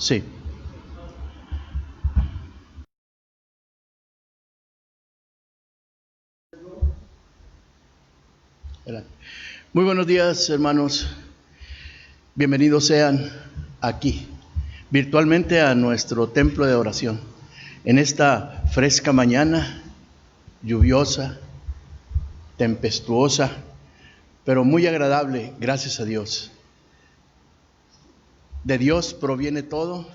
Sí. Muy buenos días, hermanos. Bienvenidos sean aquí, virtualmente a nuestro templo de oración. En esta fresca mañana, lluviosa, tempestuosa, pero muy agradable, gracias a Dios. De Dios proviene todo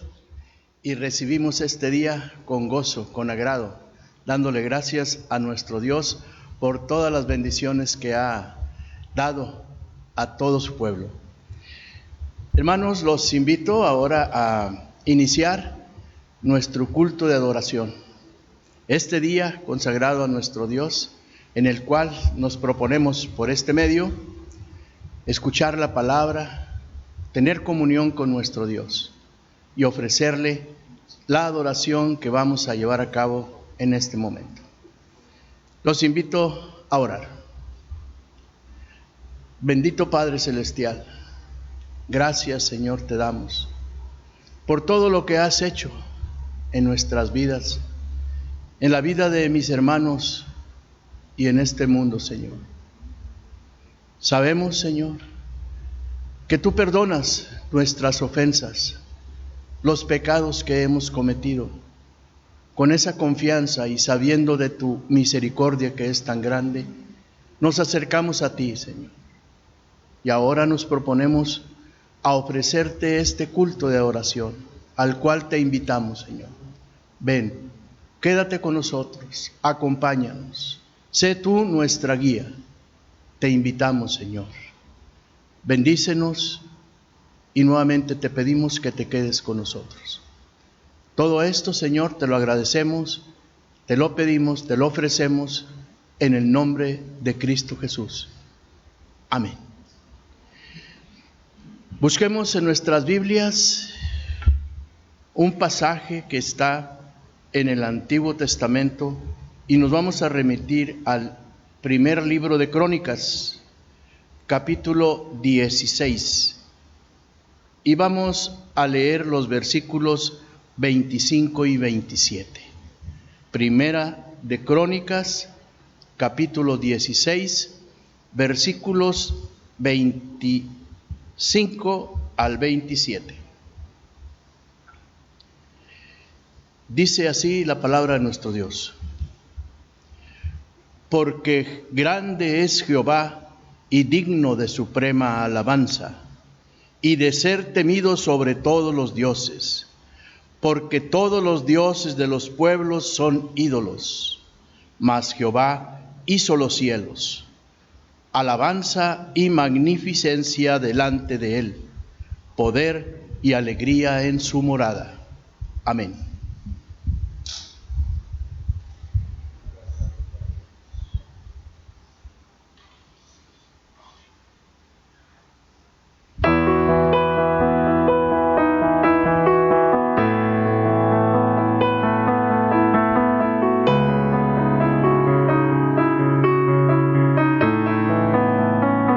y recibimos este día con gozo, con agrado, dándole gracias a nuestro Dios por todas las bendiciones que ha dado a todo su pueblo. Hermanos, los invito ahora a iniciar nuestro culto de adoración. Este día consagrado a nuestro Dios, en el cual nos proponemos por este medio escuchar la palabra, tener comunión con nuestro Dios y ofrecerle la adoración que vamos a llevar a cabo en este momento. Los invito a orar. Bendito Padre Celestial, gracias, Señor, te damos por todo lo que has hecho en nuestras vidas, en la vida de mis hermanos y en este mundo, Señor. Sabemos, Señor, que tú perdonas nuestras ofensas, los pecados que hemos cometido. Con esa confianza y sabiendo de tu misericordia que es tan grande, nos acercamos a ti, Señor. Y ahora nos proponemos a ofrecerte este culto de oración, al cual te invitamos, Señor. Ven, quédate con nosotros, acompáñanos, sé tú nuestra guía. Te invitamos, Señor. Bendícenos y nuevamente te pedimos que te quedes con nosotros. Todo esto, Señor, te lo agradecemos, te lo pedimos, te lo ofrecemos en el nombre de Cristo Jesús. Amén. Busquemos en nuestras Biblias un pasaje que está en el Antiguo Testamento y nos vamos a remitir al primer libro de Crónicas, capítulo 16. Y vamos a leer los versículos 25 y 27. Primera de Crónicas, capítulo 16, versículos 25 al 27. Dice así la palabra de nuestro Dios: porque grande es Jehová y digno de suprema alabanza, y de ser temido sobre todos los dioses, porque todos los dioses de los pueblos son ídolos, mas Jehová hizo los cielos. Alabanza y magnificencia delante de él, poder y alegría en su morada. Amén.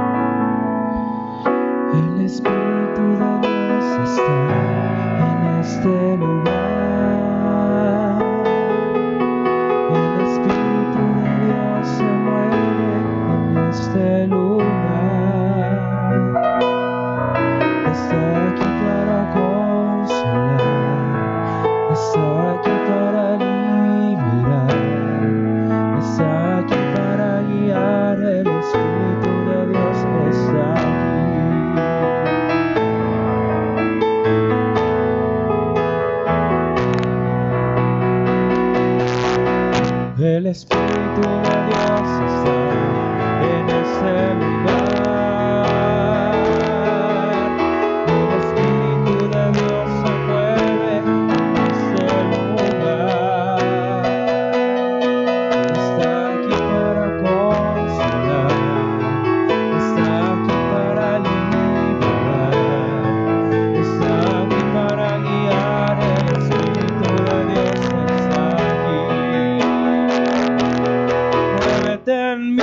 El Espíritu de Dios está en este lugar. El Espíritu de Dios se mueve en este lugar. Está aquí para consolar, está aquí para liberar, está aquí para guiar. El Espíritu de Dios está aquí. Muévete en mí.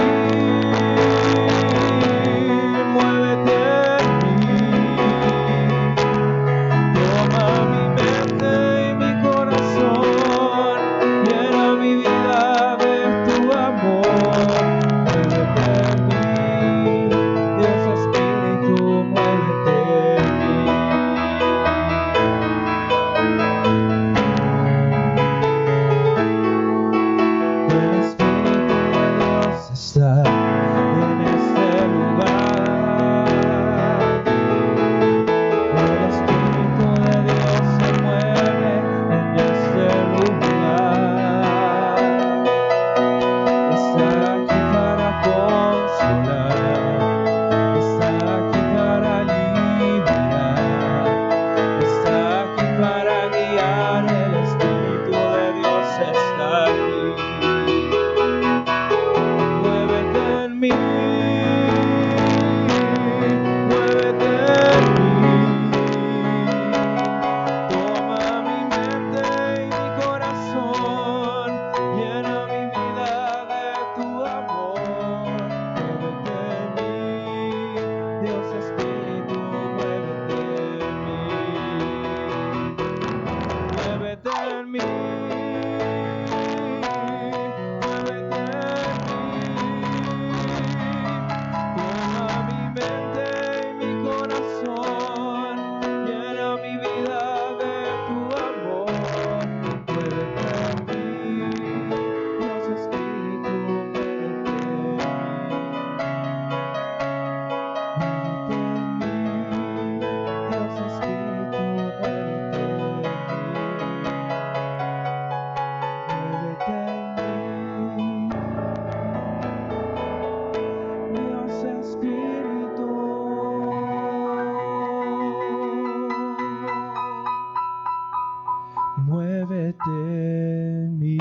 Muévete en mí.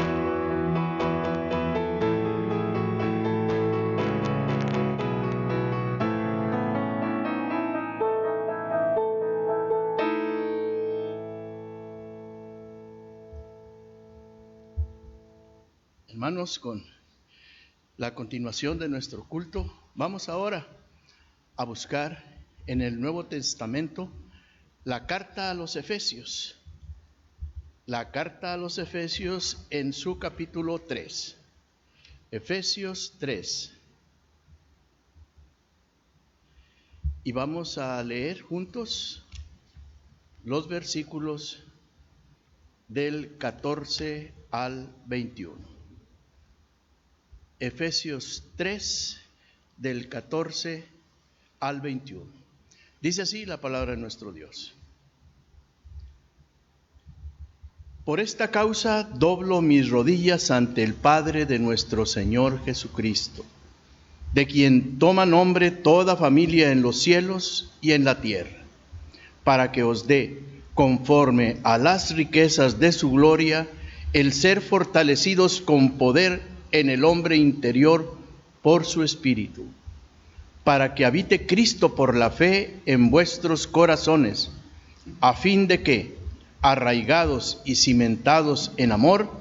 Hermanos, con la continuación de nuestro culto, vamos ahora a buscar en el Nuevo Testamento la carta a los Efesios. La carta a los Efesios en su capítulo 3. Efesios 3. Y vamos a leer juntos los versículos del 14 al 21. Efesios 3, del 14 al 21. Dice así la palabra de nuestro Dios. Por esta causa doblo mis rodillas ante el Padre de nuestro Señor Jesucristo, de quien toma nombre toda familia en los cielos y en la tierra, para que os dé, conforme a las riquezas de su gloria, el ser fortalecidos con poder en el hombre interior por su Espíritu, para que habite Cristo por la fe en vuestros corazones, a fin de que, arraigados y cimentados en amor,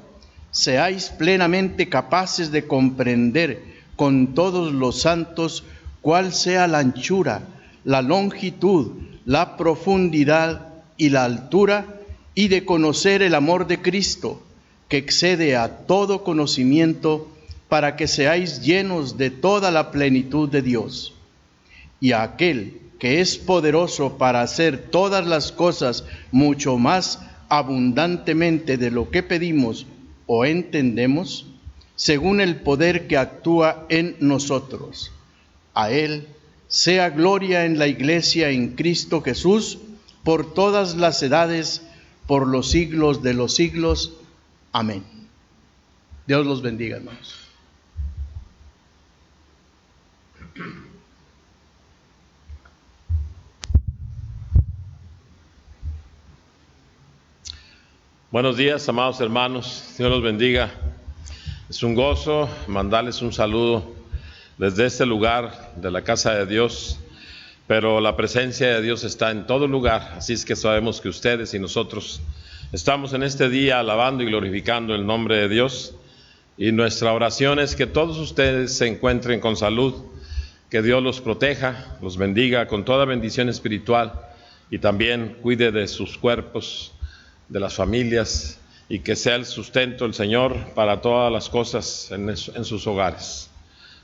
seáis plenamente capaces de comprender con todos los santos cuál sea la anchura, la longitud, la profundidad y la altura, y de conocer el amor de Cristo, que excede a todo conocimiento, para que seáis llenos de toda la plenitud de Dios. Y a aquel que es poderoso para hacer todas las cosas mucho más abundantemente de lo que pedimos o entendemos, según el poder que actúa en nosotros. A Él sea gloria en la Iglesia en Cristo Jesús, por todas las edades, por los siglos de los siglos. Amén. Dios los bendiga, hermanos. Buenos días, amados hermanos. Dios los bendiga. Es un gozo mandarles un saludo desde este lugar de la casa de Dios, pero la presencia de Dios está en todo lugar, así es que sabemos que ustedes y nosotros estamos en este día alabando y glorificando el nombre de Dios, y nuestra oración es que todos ustedes se encuentren con salud, que Dios los proteja, los bendiga con toda bendición espiritual, y también cuide de sus cuerpos, de las familias, y que sea el sustento del Señor para todas las cosas en sus hogares.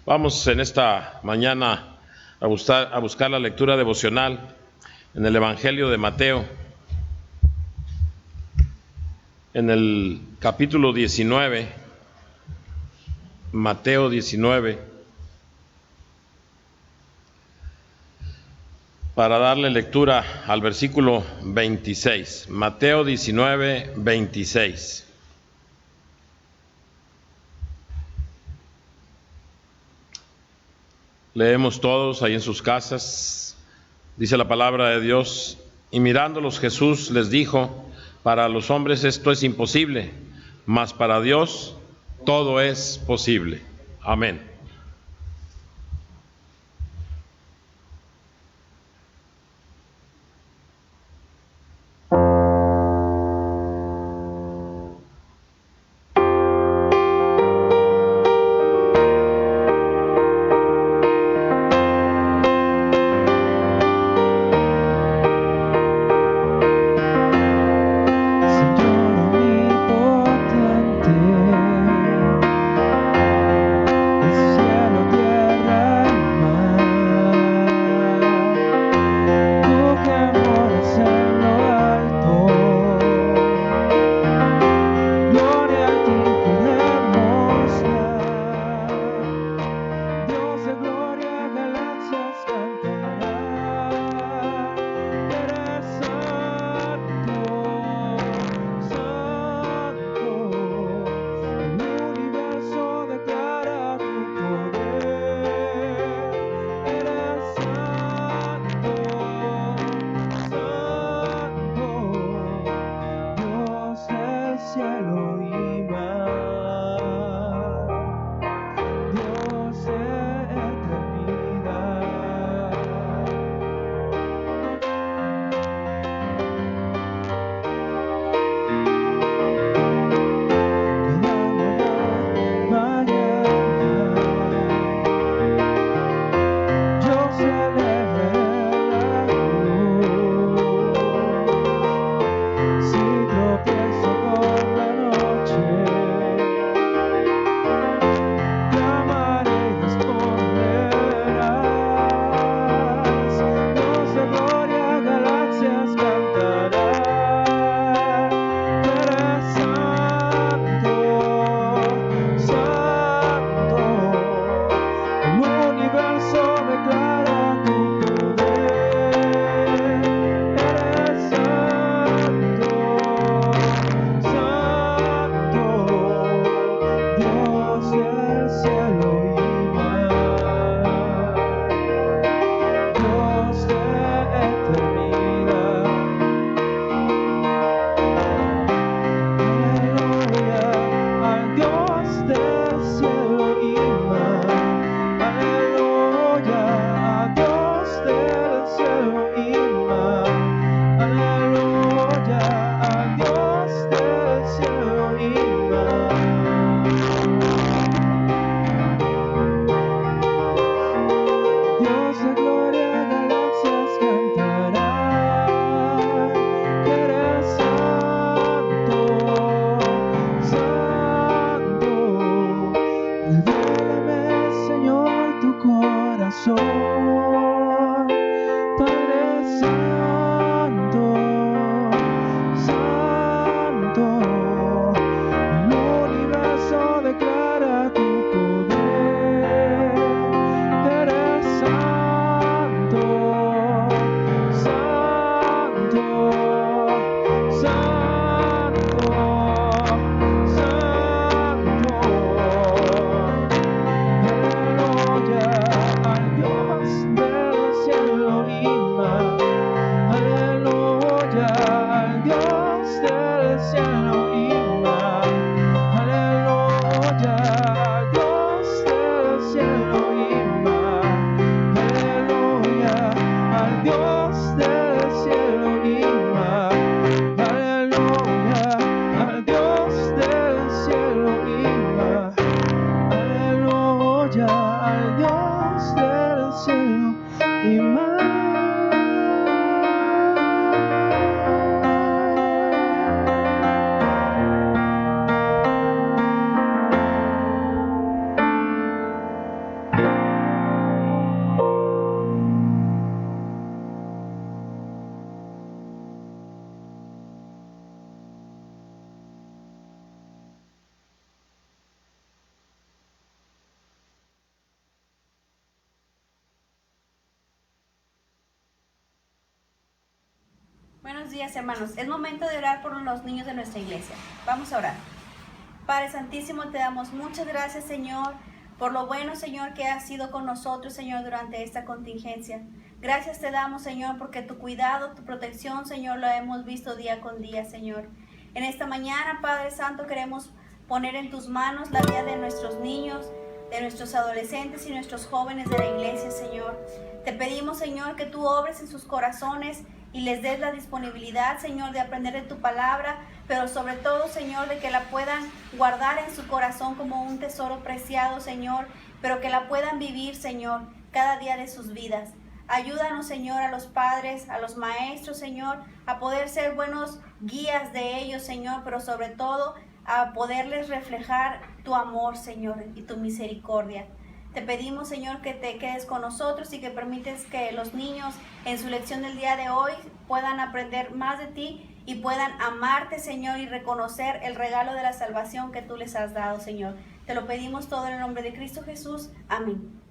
Vamos en esta mañana a buscar la lectura devocional en el Evangelio de Mateo, en el capítulo 19, Mateo 19, para darle lectura al versículo 26. Mateo 19, 26. Leemos todos ahí en sus casas. Dice la palabra de Dios: y mirándolos Jesús les dijo: para los hombres esto es imposible, mas para Dios todo es posible. Amén. Señor omnipotente, cielo y mar, Dios de eternidad. Cada mañana yo celebraré la luz. Si tropiezo por la noche, clamaré y responderás. Dios de gloria, galaxias cantarán. Eres santo, santo. El universo declara tu poder. Eres santo, santo, Dios del cielo y mar, Dios de eternidad. Aleluya, al Dios del cielo y mar. Aleluya, al Dios del cielo y mar. Aleluya, al Dios del cielo y mar. Dios de gloria, galaxias cantarán. Que eres santo, santo. Revélame, Señor, tu corazón. Padre santo, santo. El universo declara tu poder. Eres santo, santo, santo, santo. Aleluya, al Dios del cielo y mar. Aleluya, al Dios del cielo y mar. Aleluya, al Dios del cielo y mar. Aleluya, al Dios del cielo y mar. Aleluya, al Dios del cielo y mar. Aleluya, al Dios del cielo y mar. Buenos días, hermanos. Es momento de orar por los niños de nuestra iglesia. Vamos a orar. Padre Santísimo, te damos muchas gracias, Señor, por lo bueno, Señor, que has sido con nosotros, Señor, durante esta contingencia. Gracias te damos, Señor, porque tu cuidado, tu protección, Señor, lo hemos visto día con día, Señor. En esta mañana, Padre Santo, queremos poner en tus manos la vida de nuestros niños, de nuestros adolescentes y nuestros jóvenes de la iglesia, Señor. Te pedimos, Señor, que tú obres en sus corazones y les des la disponibilidad, Señor, de aprender de tu palabra, pero sobre todo, Señor, de que la puedan guardar en su corazón como un tesoro preciado, Señor, pero que la puedan vivir, Señor, cada día de sus vidas. Ayúdanos, Señor, a los padres, a los maestros, Señor, a poder ser buenos guías de ellos, Señor, pero sobre todo a poderles reflejar tu amor, Señor, y tu misericordia. Te pedimos, Señor, que te quedes con nosotros y que permites que los niños en su lección del día de hoy puedan aprender más de ti y puedan amarte, Señor, y reconocer el regalo de la salvación que tú les has dado, Señor. Te lo pedimos todo en el nombre de Cristo Jesús. Amén.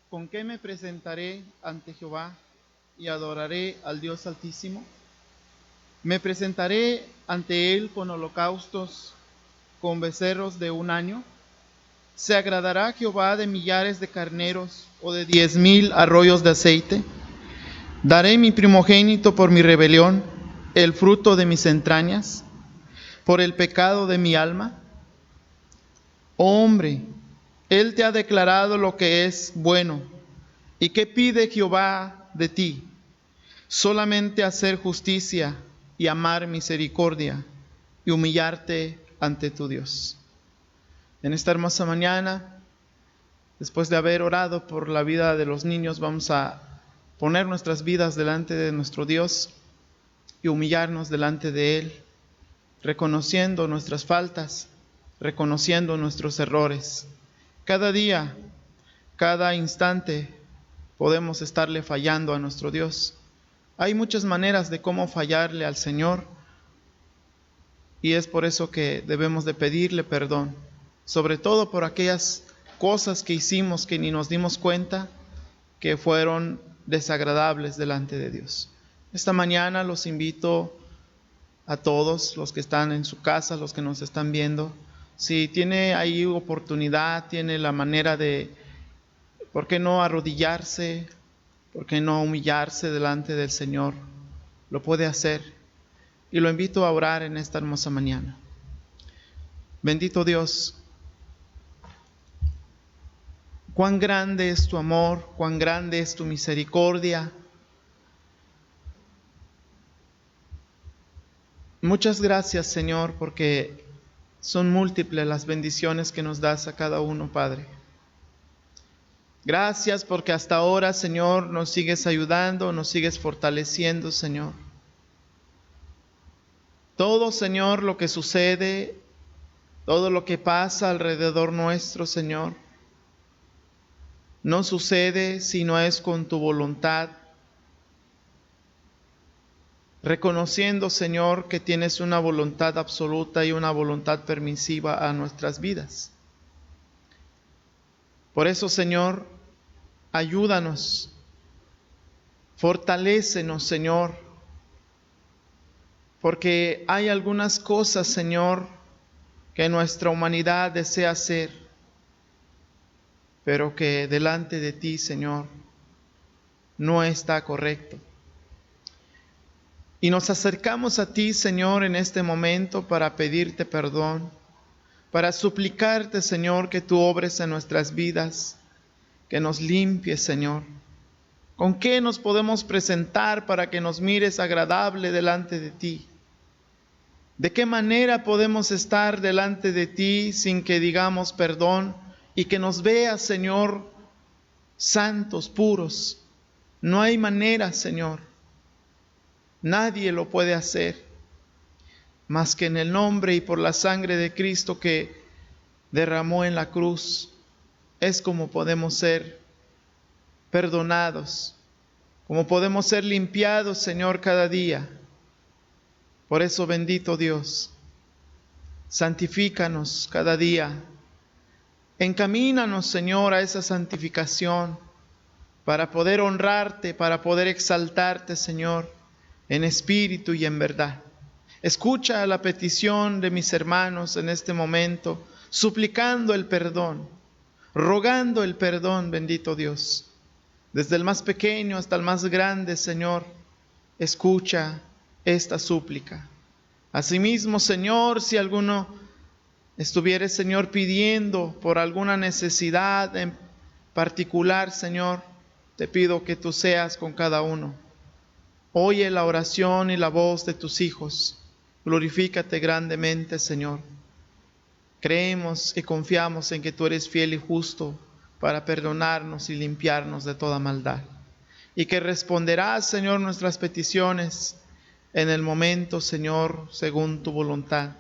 ¿Con qué me presentaré ante Jehová y adoraré al Dios Altísimo? Me presentaré ante Él con holocaustos, con becerros de un año. ¿Se agradará Jehová de millares de carneros o de 10,000 arroyos de aceite? ¿Daré mi primogénito por mi rebelión, el fruto de mis entrañas, por el pecado de mi alma? Oh hombre, Él te ha declarado lo que es bueno. ¿Y qué pide Jehová de ti? Solamente hacer justicia y amar misericordia y humillarte ante tu Dios. En esta hermosa mañana, después de haber orado por la vida de los niños, vamos a poner nuestras vidas delante de nuestro Dios y humillarnos delante de Él, reconociendo nuestras faltas, reconociendo nuestros errores. Cada día, cada instante, podemos estarle fallando a nuestro Dios. Hay muchas maneras de cómo fallarle al Señor, y es por eso que debemos de pedirle perdón, sobre todo por aquellas cosas que hicimos que ni nos dimos cuenta que fueron desagradables delante de Dios. Esta mañana los invito a todos los que están en su casa, los que nos están viendo, si tiene ahí oportunidad, tiene la manera de, ¿por qué no arrodillarse? ¿Por qué no humillarse delante del Señor? Lo puede hacer. Y lo invito a orar en esta hermosa mañana. Bendito Dios, cuán grande es tu amor, cuán grande es tu misericordia. Muchas gracias, Señor, porque son múltiples las bendiciones que nos das a cada uno, Padre. Gracias porque hasta ahora, Señor, nos sigues ayudando, nos sigues fortaleciendo, Señor. Todo, Señor, lo que sucede, todo lo que pasa alrededor nuestro, Señor, no sucede si no es con tu voluntad. Reconociendo, Señor, que tienes una voluntad absoluta y una voluntad permisiva a nuestras vidas. Por eso, Señor, ayúdanos, fortalécenos, Señor, porque hay algunas cosas, Señor, que nuestra humanidad desea hacer, pero que delante de ti, Señor, no está correcto. Y nos acercamos a ti, Señor, en este momento para pedirte perdón, para suplicarte, Señor, que tú obres en nuestras vidas, que nos limpies, Señor. ¿Con qué nos podemos presentar para que nos mires agradable delante de ti? ¿De qué manera podemos estar delante de ti sin que digamos perdón y que nos veas, Señor, santos, puros? No hay manera, Señor. Nadie lo puede hacer más que en el nombre y por la sangre de Cristo que derramó en la cruz. Es como podemos ser perdonados, como podemos ser limpiados, Señor, cada día. Por eso, bendito Dios, santifícanos cada día. Encamínanos, Señor, a esa santificación para poder honrarte, para poder exaltarte, Señor, en espíritu y en verdad. Escucha la petición de mis hermanos en este momento, suplicando el perdón, rogando el perdón, bendito Dios. Desde el más pequeño hasta el más grande, Señor, escucha esta súplica. Asimismo, Señor, si alguno estuviere, Señor, pidiendo por alguna necesidad en particular, Señor, te pido que tú seas con cada uno. Oye la oración y la voz de tus hijos. Glorifícate grandemente, Señor. Creemos y confiamos en que tú eres fiel y justo para perdonarnos y limpiarnos de toda maldad. Y que responderás, Señor, nuestras peticiones en el momento, Señor, según tu voluntad.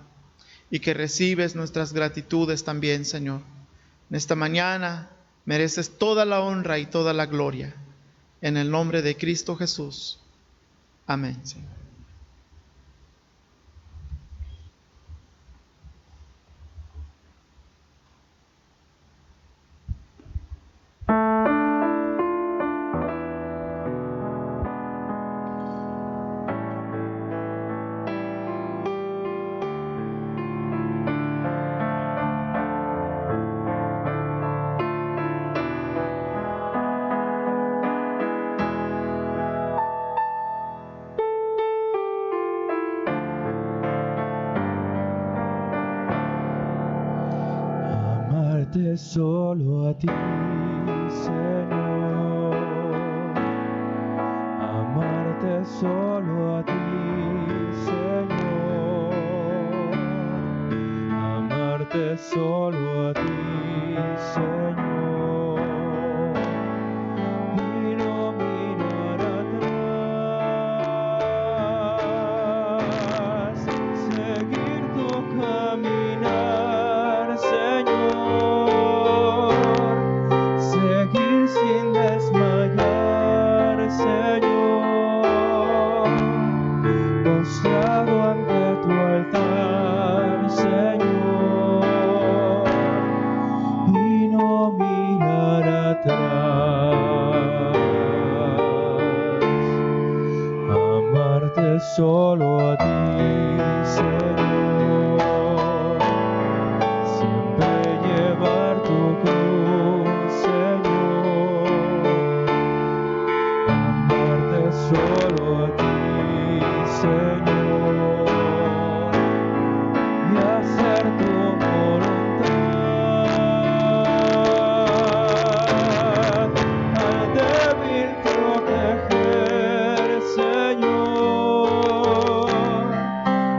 Y que recibes nuestras gratitudes también, Señor. En esta mañana mereces toda la honra y toda la gloria. En el nombre de Cristo Jesús. Amén, Señor. amarte solo a ti, Señor, amarte solo a ti, Señor, amarte solo a ti, Señor, y no mirar atrás, seguir tu caminar, Señor, seguir sin desmayar, Señor, postrado ante tu altar, Señor, y no mirar atrás, amarte solo a ti, Señor, siempre llevar tu cruz, Señor, amarte solo a ti, Señor, y hacer tu voluntad, al débil proteger, Señor,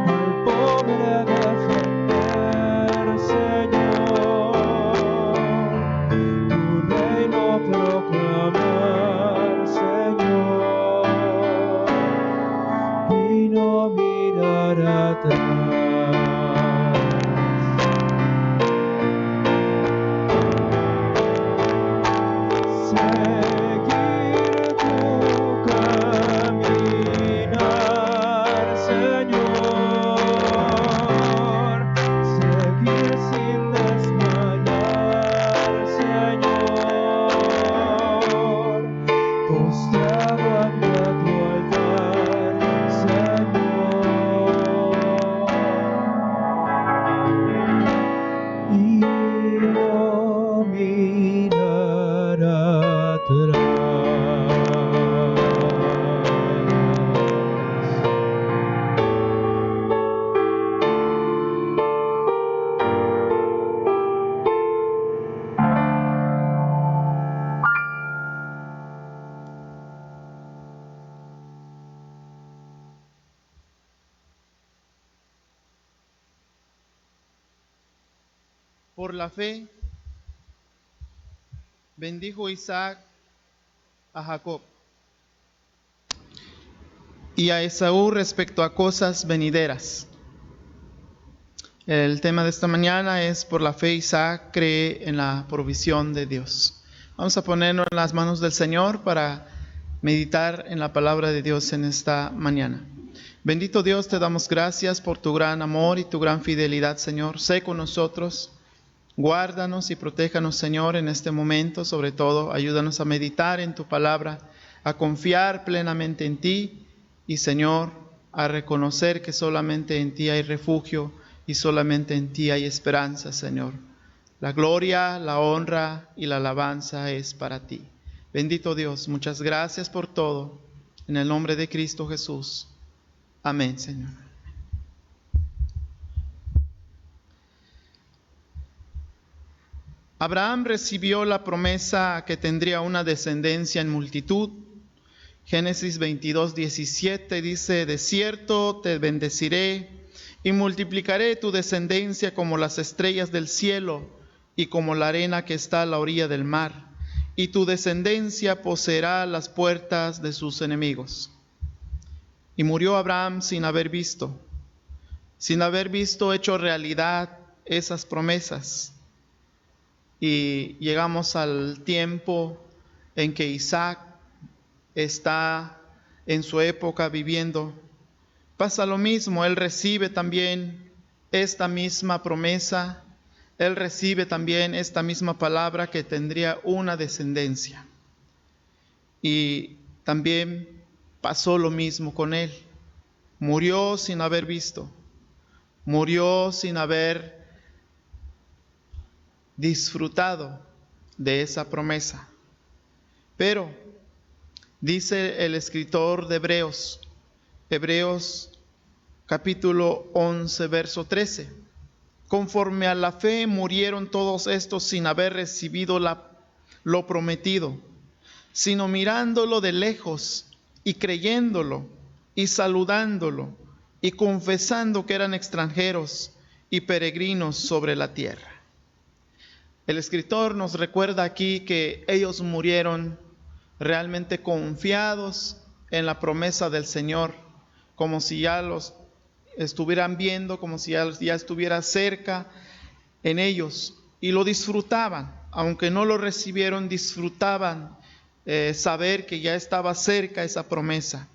al pobre defender, Señor, tu reino proclamar, Señor, y no mirar atrás. Seguir tu caminar, Señor, seguir sin desmayar, Señor, postrado ante tu altar, Señor, y no mirar atrás. Por la fe, bendijo Isaac a Jacob y a Esaú respecto a cosas venideras. El tema de esta mañana es: por la fe Isaac cree en la provisión de Dios. Vamos a ponernos en las manos del Señor para meditar en la palabra de Dios en esta mañana. Bendito Dios, te damos gracias por tu gran amor y tu gran fidelidad, Señor. Sé con nosotros. Guárdanos y protéjanos, Señor, en este momento. Sobre todo, ayúdanos a meditar en tu palabra, a confiar plenamente en ti y, Señor, a reconocer que solamente en ti hay refugio y solamente en ti hay esperanza, Señor. La gloria, la honra y la alabanza es para ti. Bendito Dios, muchas gracias por todo. En el nombre de Cristo Jesús. Amén, Señor. Abraham recibió la promesa que tendría una descendencia en multitud. Génesis 22:17 dice: de cierto te bendeciré y multiplicaré tu descendencia como las estrellas del cielo y como la arena que está a la orilla del mar, y tu descendencia poseerá las puertas de sus enemigos. Y murió Abraham sin haber visto hecho realidad esas promesas. Y llegamos al tiempo en que Isaac está en su época viviendo. Pasa lo mismo, él recibe también esta misma promesa, él recibe también esta misma palabra que tendría una descendencia. Y también pasó lo mismo con él. Murió sin haber visto, murió sin haber disfrutado de esa promesa. Pero dice el escritor de Hebreos capítulo 11, verso 13: Conforme a la fe murieron todos estos sin haber recibido lo prometido, sino mirándolo de lejos y creyéndolo y saludándolo y confesando que eran extranjeros y peregrinos sobre la tierra. El escritor nos recuerda aquí que ellos murieron realmente confiados en la promesa del Señor, como si ya los estuvieran viendo, como si ya estuviera cerca en ellos, y lo disfrutaban, aunque no lo recibieron, disfrutaban saber que ya estaba cerca esa promesa.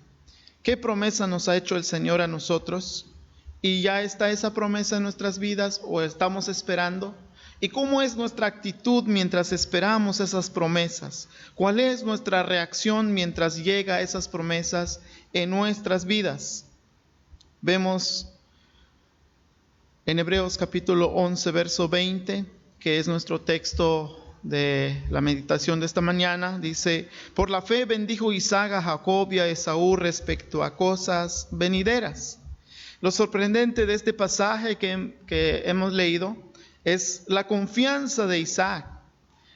¿Qué promesa nos ha hecho el Señor a nosotros? ¿Y ya está esa promesa en nuestras vidas o estamos esperando? ¿Y cómo es nuestra actitud mientras esperamos esas promesas? ¿Cuál es nuestra reacción mientras llega esas promesas en nuestras vidas? Vemos en Hebreos capítulo 11, verso 20, que es nuestro texto de la meditación de esta mañana. Dice: por la fe bendijo Isaac a Jacob y a Esaú respecto a cosas venideras. Lo sorprendente de este pasaje que hemos leído es la confianza de Isaac,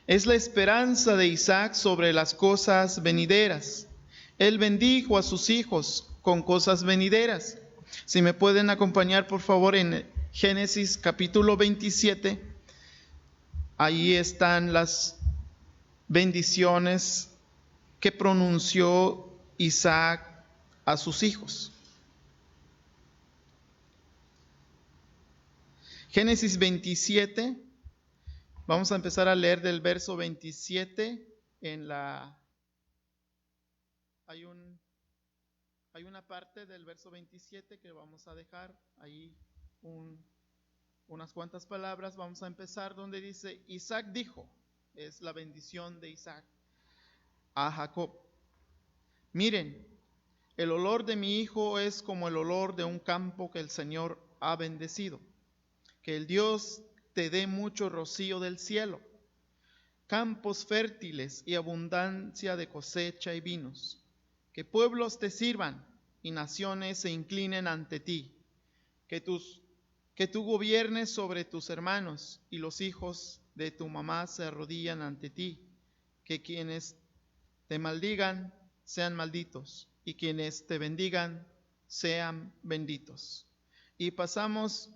es la esperanza de Isaac sobre las cosas venideras. Él bendijo a sus hijos con cosas venideras. Si me pueden acompañar por favor en Génesis capítulo 27, ahí están las bendiciones que pronunció Isaac a sus hijos. Génesis 27, vamos a empezar a leer del verso 27 hay una parte del verso 27 que vamos a dejar ahí unas cuantas palabras. Vamos a empezar donde dice: Isaac dijo, es la bendición de Isaac a Jacob: miren, el olor de mi hijo es como el olor de un campo que el Señor ha bendecido. Que el Dios te dé mucho rocío del cielo, campos fértiles y abundancia de cosecha y vinos. Que pueblos te sirvan y naciones se inclinen ante ti. Que tú gobiernes sobre tus hermanos y los hijos de tu mamá se arrodillan ante ti. Que quienes te maldigan sean malditos y quienes te bendigan sean benditos. Y pasamos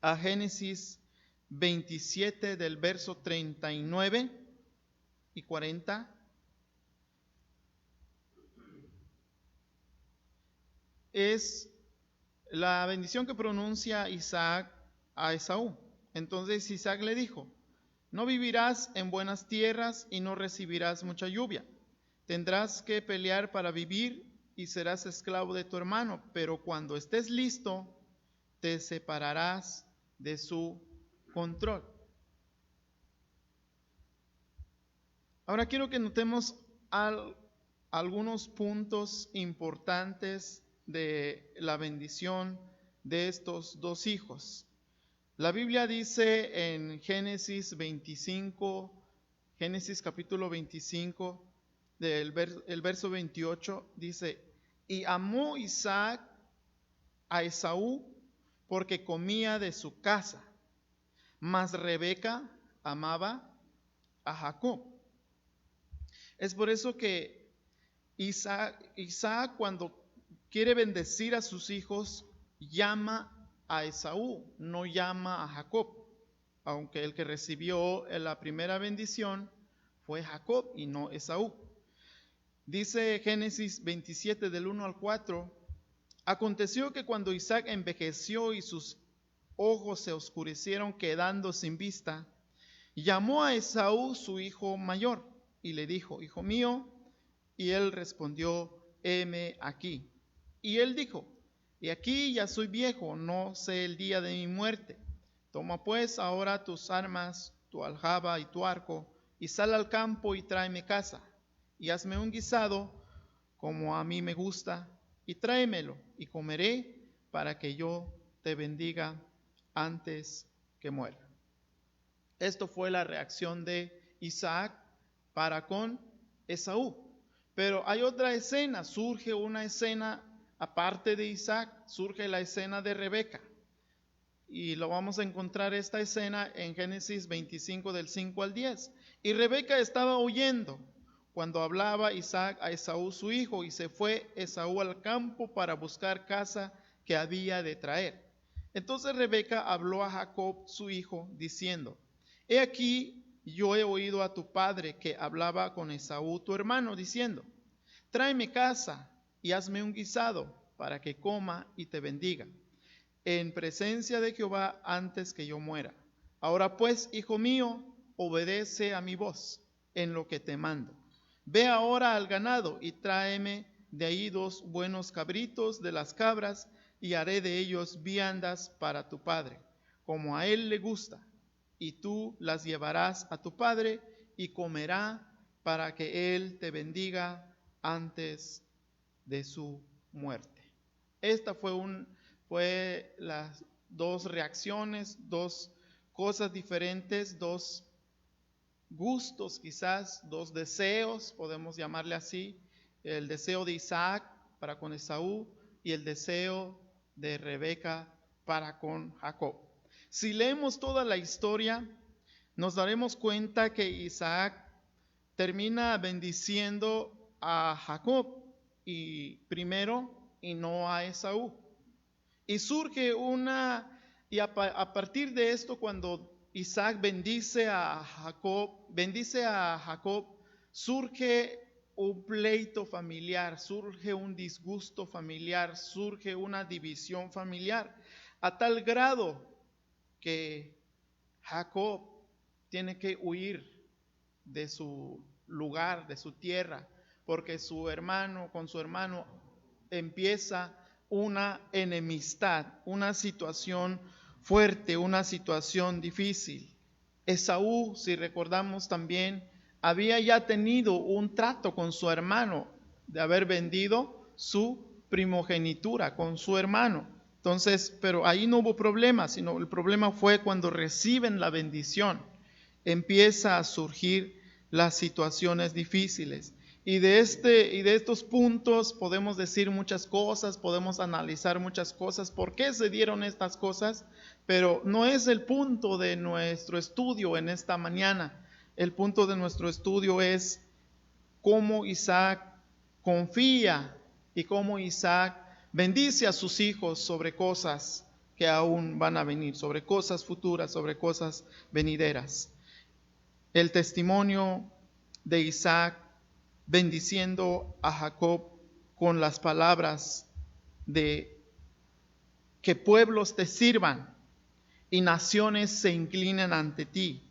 a Génesis 27 del verso 39 y 40. Es la bendición que pronuncia Isaac a Esaú. Entonces Isaac le dijo: no vivirás en buenas tierras y no recibirás mucha lluvia. Tendrás que pelear para vivir y serás esclavo de tu hermano, pero cuando estés listo, te separarás de su control. Ahora quiero que notemos algunos puntos importantes de la bendición de estos dos hijos. La Biblia dice en Génesis capítulo 25, el verso 28, dice: y amó Isaac a Esaú porque comía de su casa, mas Rebeca amaba a Jacob. Es por eso que Isaac cuando quiere bendecir a sus hijos, llama a Esaú, no llama a Jacob, aunque el que recibió la primera bendición fue Jacob y no Esaú. Dice Génesis 27 del 1 al 4: aconteció que cuando Isaac envejeció y sus ojos se oscurecieron quedando sin vista, llamó a Esaú su hijo mayor y le dijo: hijo mío. Y él respondió: heme aquí. Y él dijo: y aquí ya soy viejo, no sé el día de mi muerte. Toma pues ahora tus armas, tu aljaba y tu arco, y sal al campo y tráeme caza, y hazme un guisado como a mí me gusta, y tráemelo, y comeré, para que yo te bendiga antes que muera. Esto fue la reacción de Isaac para con Esaú. Pero hay otra escena, surge una escena aparte de Isaac, surge la escena de Rebeca. y lo vamos a encontrar esta escena en Génesis 25 del 5 al 10. Y Rebeca estaba oyendo cuando hablaba Isaac a Esaú su hijo, y se fue Esaú al campo para buscar caza que había de traer. Entonces Rebeca habló a Jacob su hijo, diciendo: He aquí, yo he oído a tu padre que hablaba con Esaú tu hermano, diciendo: Tráeme caza y hazme un guisado para que coma y te bendiga en presencia de Jehová antes que yo muera. Ahora pues, hijo mío, obedece a mi voz en lo que te mando. Ve ahora al ganado y tráeme de ahí 2 buenos cabritos de las cabras, y haré de ellos viandas para tu padre, como a él le gusta, y tú las llevarás a tu padre y comerá, para que él te bendiga antes de su muerte. Esta fue las 2 reacciones, 2 cosas diferentes, 2 gustos quizás, 2 deseos, podemos llamarle así: el deseo de Isaac para con Esaú y el deseo de Rebeca para con Jacob. Si leemos toda la historia, nos daremos cuenta que Isaac termina bendiciendo a Jacob y no a Esaú. Y surge a partir de esto, cuando Isaac bendice a Jacob, surge un pleito familiar, surge un disgusto familiar, surge una división familiar, a tal grado que Jacob tiene que huir de su lugar, de su tierra, porque con su hermano empieza una enemistad, una situación fuerte, una situación difícil. Esaú, si recordamos también, había ya tenido un trato con su hermano de haber vendido su primogenitura con su hermano. Entonces, pero ahí no hubo problema, sino el problema fue cuando reciben la bendición. Empieza a surgir las situaciones difíciles. Y de estos puntos podemos decir muchas cosas, podemos analizar muchas cosas, por qué se dieron estas cosas, pero no es el punto de nuestro estudio en esta mañana. El punto de nuestro estudio es cómo Isaac confía y cómo Isaac bendice a sus hijos sobre cosas que aún van a venir, sobre cosas futuras, sobre cosas venideras. El testimonio de Isaac bendiciendo a Jacob con las palabras de que pueblos te sirvan y naciones se inclinen ante ti,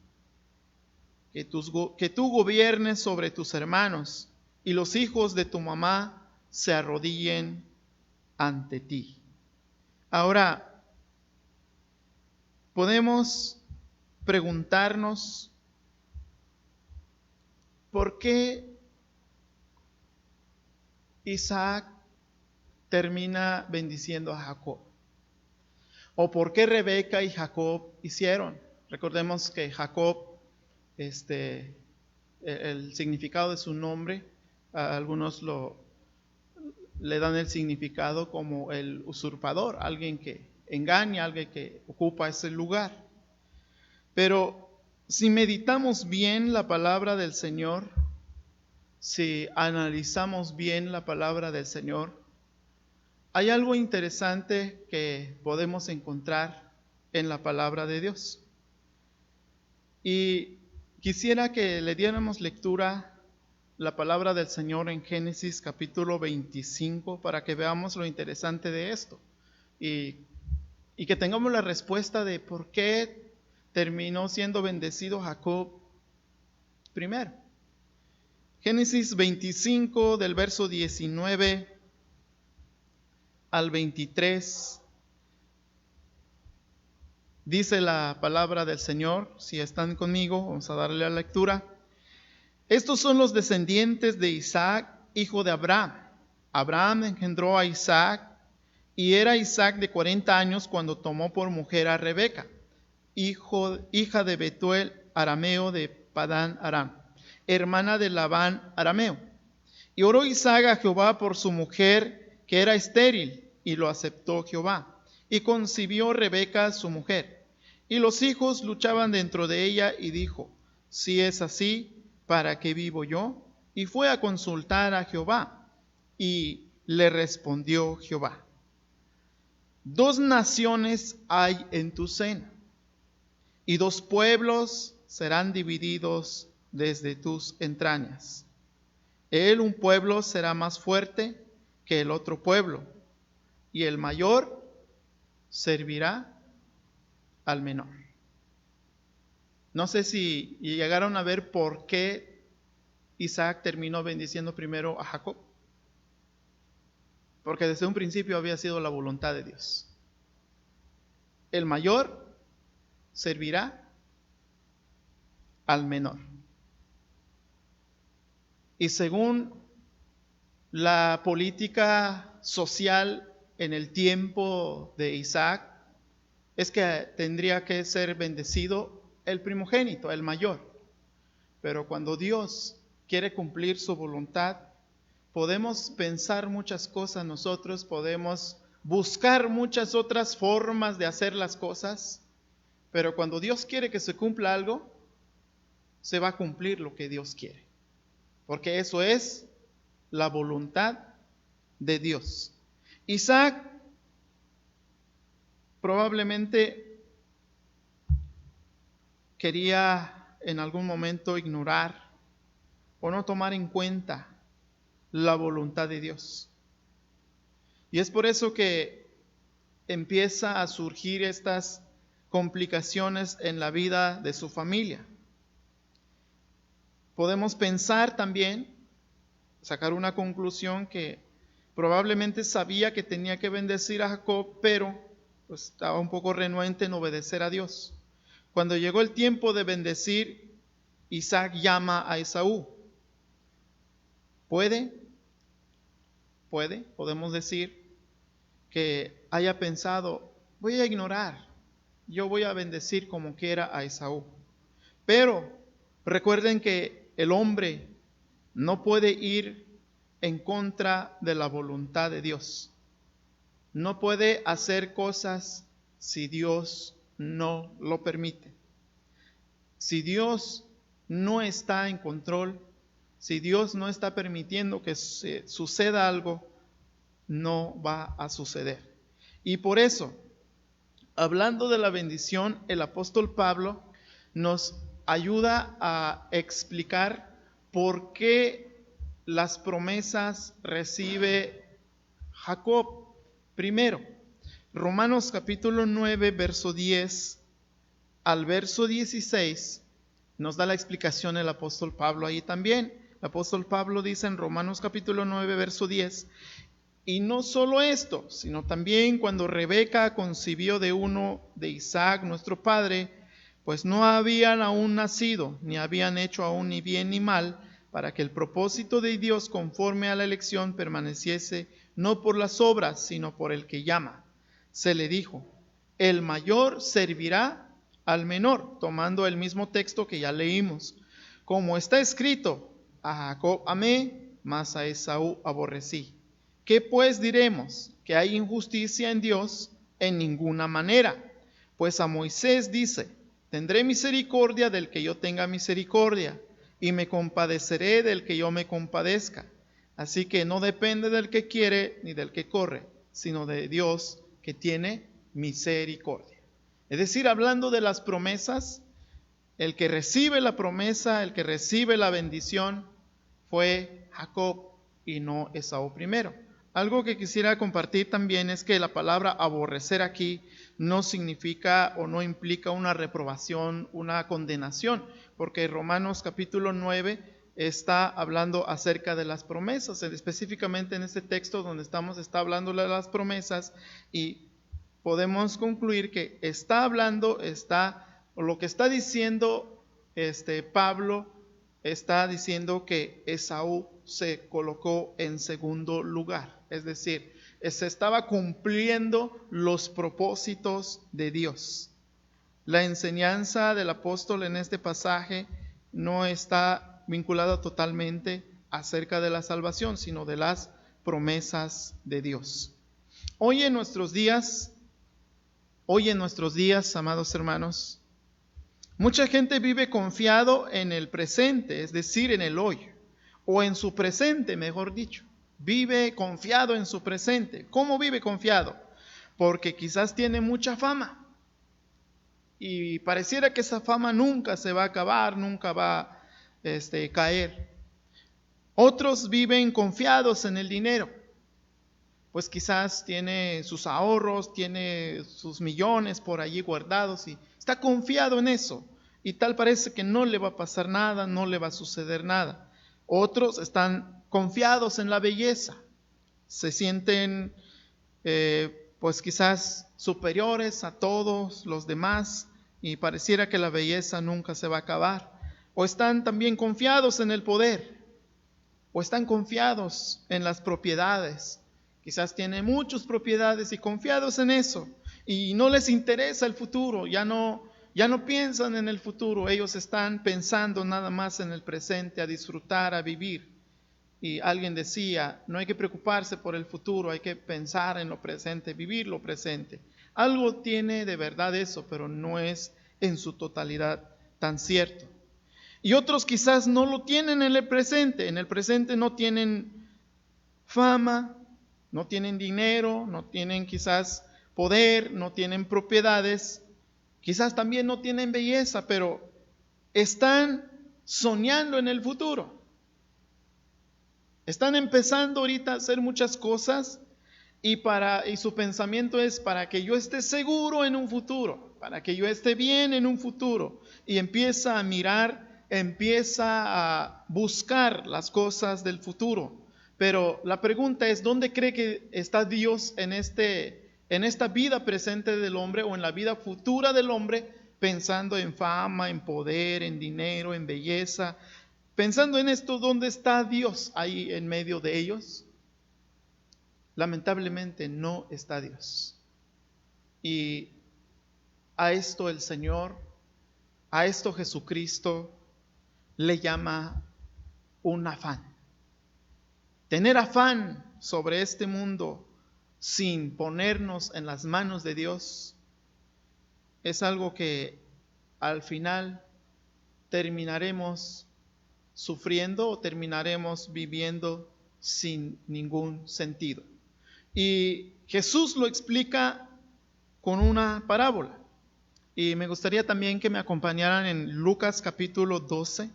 que tú gobiernes sobre tus hermanos y los hijos de tu mamá se arrodillen ante ti. Ahora, podemos preguntarnos, ¿por qué Isaac termina bendiciendo a Jacob? ¿O por qué Rebeca y Jacob hicieron? Recordemos que Jacob, el significado de su nombre, algunos le dan el significado como el usurpador, alguien que engaña, alguien que ocupa ese lugar. Pero si meditamos bien la palabra del Señor, si analizamos bien la palabra del Señor, hay algo interesante que podemos encontrar en la palabra de Dios. Y quisiera que le diéramos lectura la palabra del Señor en Génesis capítulo 25 para que veamos lo interesante de esto y que tengamos la respuesta de por qué terminó siendo bendecido Jacob primero. Génesis 25 del verso 19 al 23 dice la palabra del Señor. Si están conmigo, vamos a darle la lectura. Estos son los descendientes de Isaac, hijo de Abraham. Abraham engendró a Isaac, y era Isaac de 40 años cuando tomó por mujer a Rebeca, hija de Betuel arameo de Padán Aram, hermana de Labán arameo. Y oró Isaac a Jehová por su mujer, que era estéril, y lo aceptó Jehová. y concibió Rebeca su mujer. Y los hijos luchaban dentro de ella, y dijo: si es así, ¿para qué vivo yo? Y fue a consultar a Jehová, y le respondió Jehová: 2 naciones hay en tu seno, y 2 pueblos serán divididos desde tus entrañas. Un pueblo será más fuerte que el otro pueblo, y el mayor servirá al menor. No sé si llegaron a ver por qué Isaac terminó bendiciendo primero a Jacob. Porque desde un principio había sido la voluntad de Dios. El mayor servirá al menor. Y según la política social en el tiempo de Isaac, es que tendría que ser bendecido el primogénito, el mayor. Pero cuando Dios quiere cumplir su voluntad, podemos pensar muchas cosas nosotros, podemos buscar muchas otras formas de hacer las cosas, pero cuando Dios quiere que se cumpla algo, se va a cumplir lo que Dios quiere, porque eso es la voluntad de Dios. Isaac probablemente quería en algún momento ignorar o no tomar en cuenta la voluntad de Dios. Y es por eso que empieza a surgir estas complicaciones en la vida de su familia. Podemos pensar también, sacar una conclusión, que probablemente sabía que tenía que bendecir a Jacob, pero pues estaba un poco renuente en obedecer a Dios. Cuando llegó el tiempo de bendecir, Isaac llama a Esaú. Podemos decir que haya pensado: voy a ignorar, yo voy a bendecir como quiera a Esaú. Pero recuerden que el hombre no puede ir en contra de la voluntad de Dios. No puede hacer cosas si Dios no lo permite. Si Dios no está en control, si Dios no está permitiendo que suceda algo, no va a suceder. Y por eso, hablando de la bendición, el apóstol Pablo nos ayuda a explicar por qué las promesas recibe Jacob. Primero, Romanos capítulo 9, verso 10 al verso 16, nos da la explicación el apóstol Pablo ahí también. El apóstol Pablo dice en Romanos capítulo 9, verso 10: y no solo esto, sino también cuando Rebeca concibió de uno de Isaac nuestro padre, pues no habían aún nacido, ni habían hecho aún ni bien ni mal, para que el propósito de Dios conforme a la elección permaneciese no por las obras, sino por el que llama. Se le dijo: el mayor servirá al menor, tomando el mismo texto que ya leímos. Como está escrito: a Jacob amé, mas a Esaú aborrecí. ¿Qué pues diremos? ¿Que hay injusticia en Dios? En ninguna manera. Pues a Moisés dice: tendré misericordia del que yo tenga misericordia, y me compadeceré del que yo me compadezca. Así que no depende del que quiere ni del que corre, sino de Dios que tiene misericordia. Es decir, hablando de las promesas, el que recibe la promesa, el que recibe la bendición, fue Jacob y no Esaú primero. Algo que quisiera compartir también es que la palabra aborrecer aquí no significa o no implica una reprobación, una condenación, porque Romanos capítulo 9 está hablando acerca de las promesas. Específicamente en este texto donde estamos está hablando de las promesas, y podemos concluir que está hablando, lo que está diciendo Pablo, está diciendo que Esaú se colocó en segundo lugar. Es decir, se estaba cumpliendo los propósitos de Dios. La enseñanza del apóstol en este pasaje no está vinculada totalmente acerca de la salvación, sino de las promesas de Dios. Hoy en nuestros días Hoy en nuestros días, amados hermanos, mucha gente vive confiado en el presente, es decir, en el hoy, o en su presente, mejor dicho. Vive confiado en su presente. ¿Cómo vive confiado? Porque quizás tiene mucha fama y pareciera que esa fama nunca se va a acabar, nunca va a caer. Otros viven confiados en el dinero, pues quizás tiene sus ahorros, tiene sus millones por allí guardados y está confiado en eso. Y tal parece que no le va a pasar nada, no le va a suceder nada. Otros están confiados en la belleza, se sienten pues quizás superiores a todos los demás y pareciera que la belleza nunca se va a acabar. O están también confiados en el poder, o están confiados en las propiedades. Quizás tienen muchas propiedades y confiados en eso y no les interesa el futuro, ya no piensan en el futuro, ellos están pensando nada más en el presente, a disfrutar, a vivir. Y alguien decía, no hay que preocuparse por el futuro, hay que pensar en lo presente, vivir lo presente. Algo tiene de verdad eso, pero no es en su totalidad tan cierto. Y otros quizás no lo tienen en el presente no tienen fama, no tienen dinero, no tienen quizás poder, no tienen propiedades, quizás también no tienen belleza, pero están soñando en el futuro. Están empezando ahorita a hacer muchas cosas y su pensamiento es para que yo esté seguro en un futuro, para que yo esté bien en un futuro. Y empieza a mirar, empieza a buscar las cosas del futuro. Pero la pregunta es, ¿dónde cree que está Dios en esta vida presente del hombre o en la vida futura del hombre, pensando en fama, en poder, en dinero, en belleza? Pensando en esto, ¿dónde está Dios ahí en medio de ellos? Lamentablemente no está Dios. Y a esto el Señor, a esto Jesucristo le llama un afán. Tener afán sobre este mundo sin ponernos en las manos de Dios es algo que al final terminaremos sufriendo o terminaremos viviendo sin ningún sentido. Y Jesús lo explica con una parábola. Y me gustaría también que me acompañaran en Lucas capítulo 12.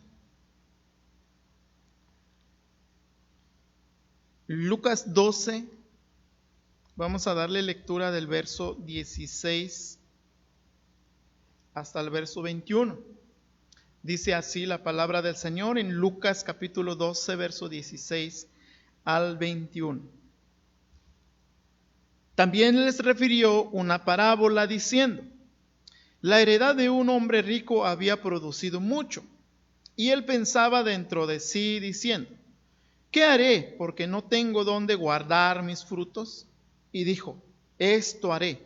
Lucas 12, vamos a darle lectura del verso 16 hasta el verso 21. Dice así la palabra del Señor en Lucas capítulo 12, verso 16 al 21. También les refirió una parábola diciendo: la heredad de un hombre rico había producido mucho, y él pensaba dentro de sí diciendo: ¿qué haré? Porque no tengo dónde guardar mis frutos. Y dijo: esto haré: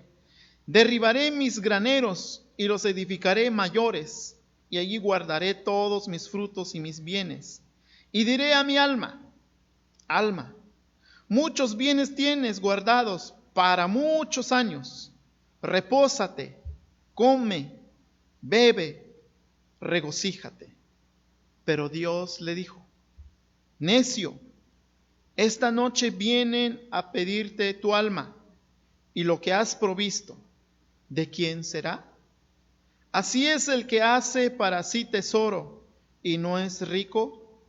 derribaré mis graneros y los edificaré mayores, y allí guardaré todos mis frutos y mis bienes. Y diré a mi alma: alma, muchos bienes tienes guardados para muchos años. Repósate, come, bebe, regocíjate. Pero Dios le dijo: necio, esta noche vienen a pedirte tu alma, y lo que has provisto, ¿de quién será? Así es el que hace para sí tesoro y no es rico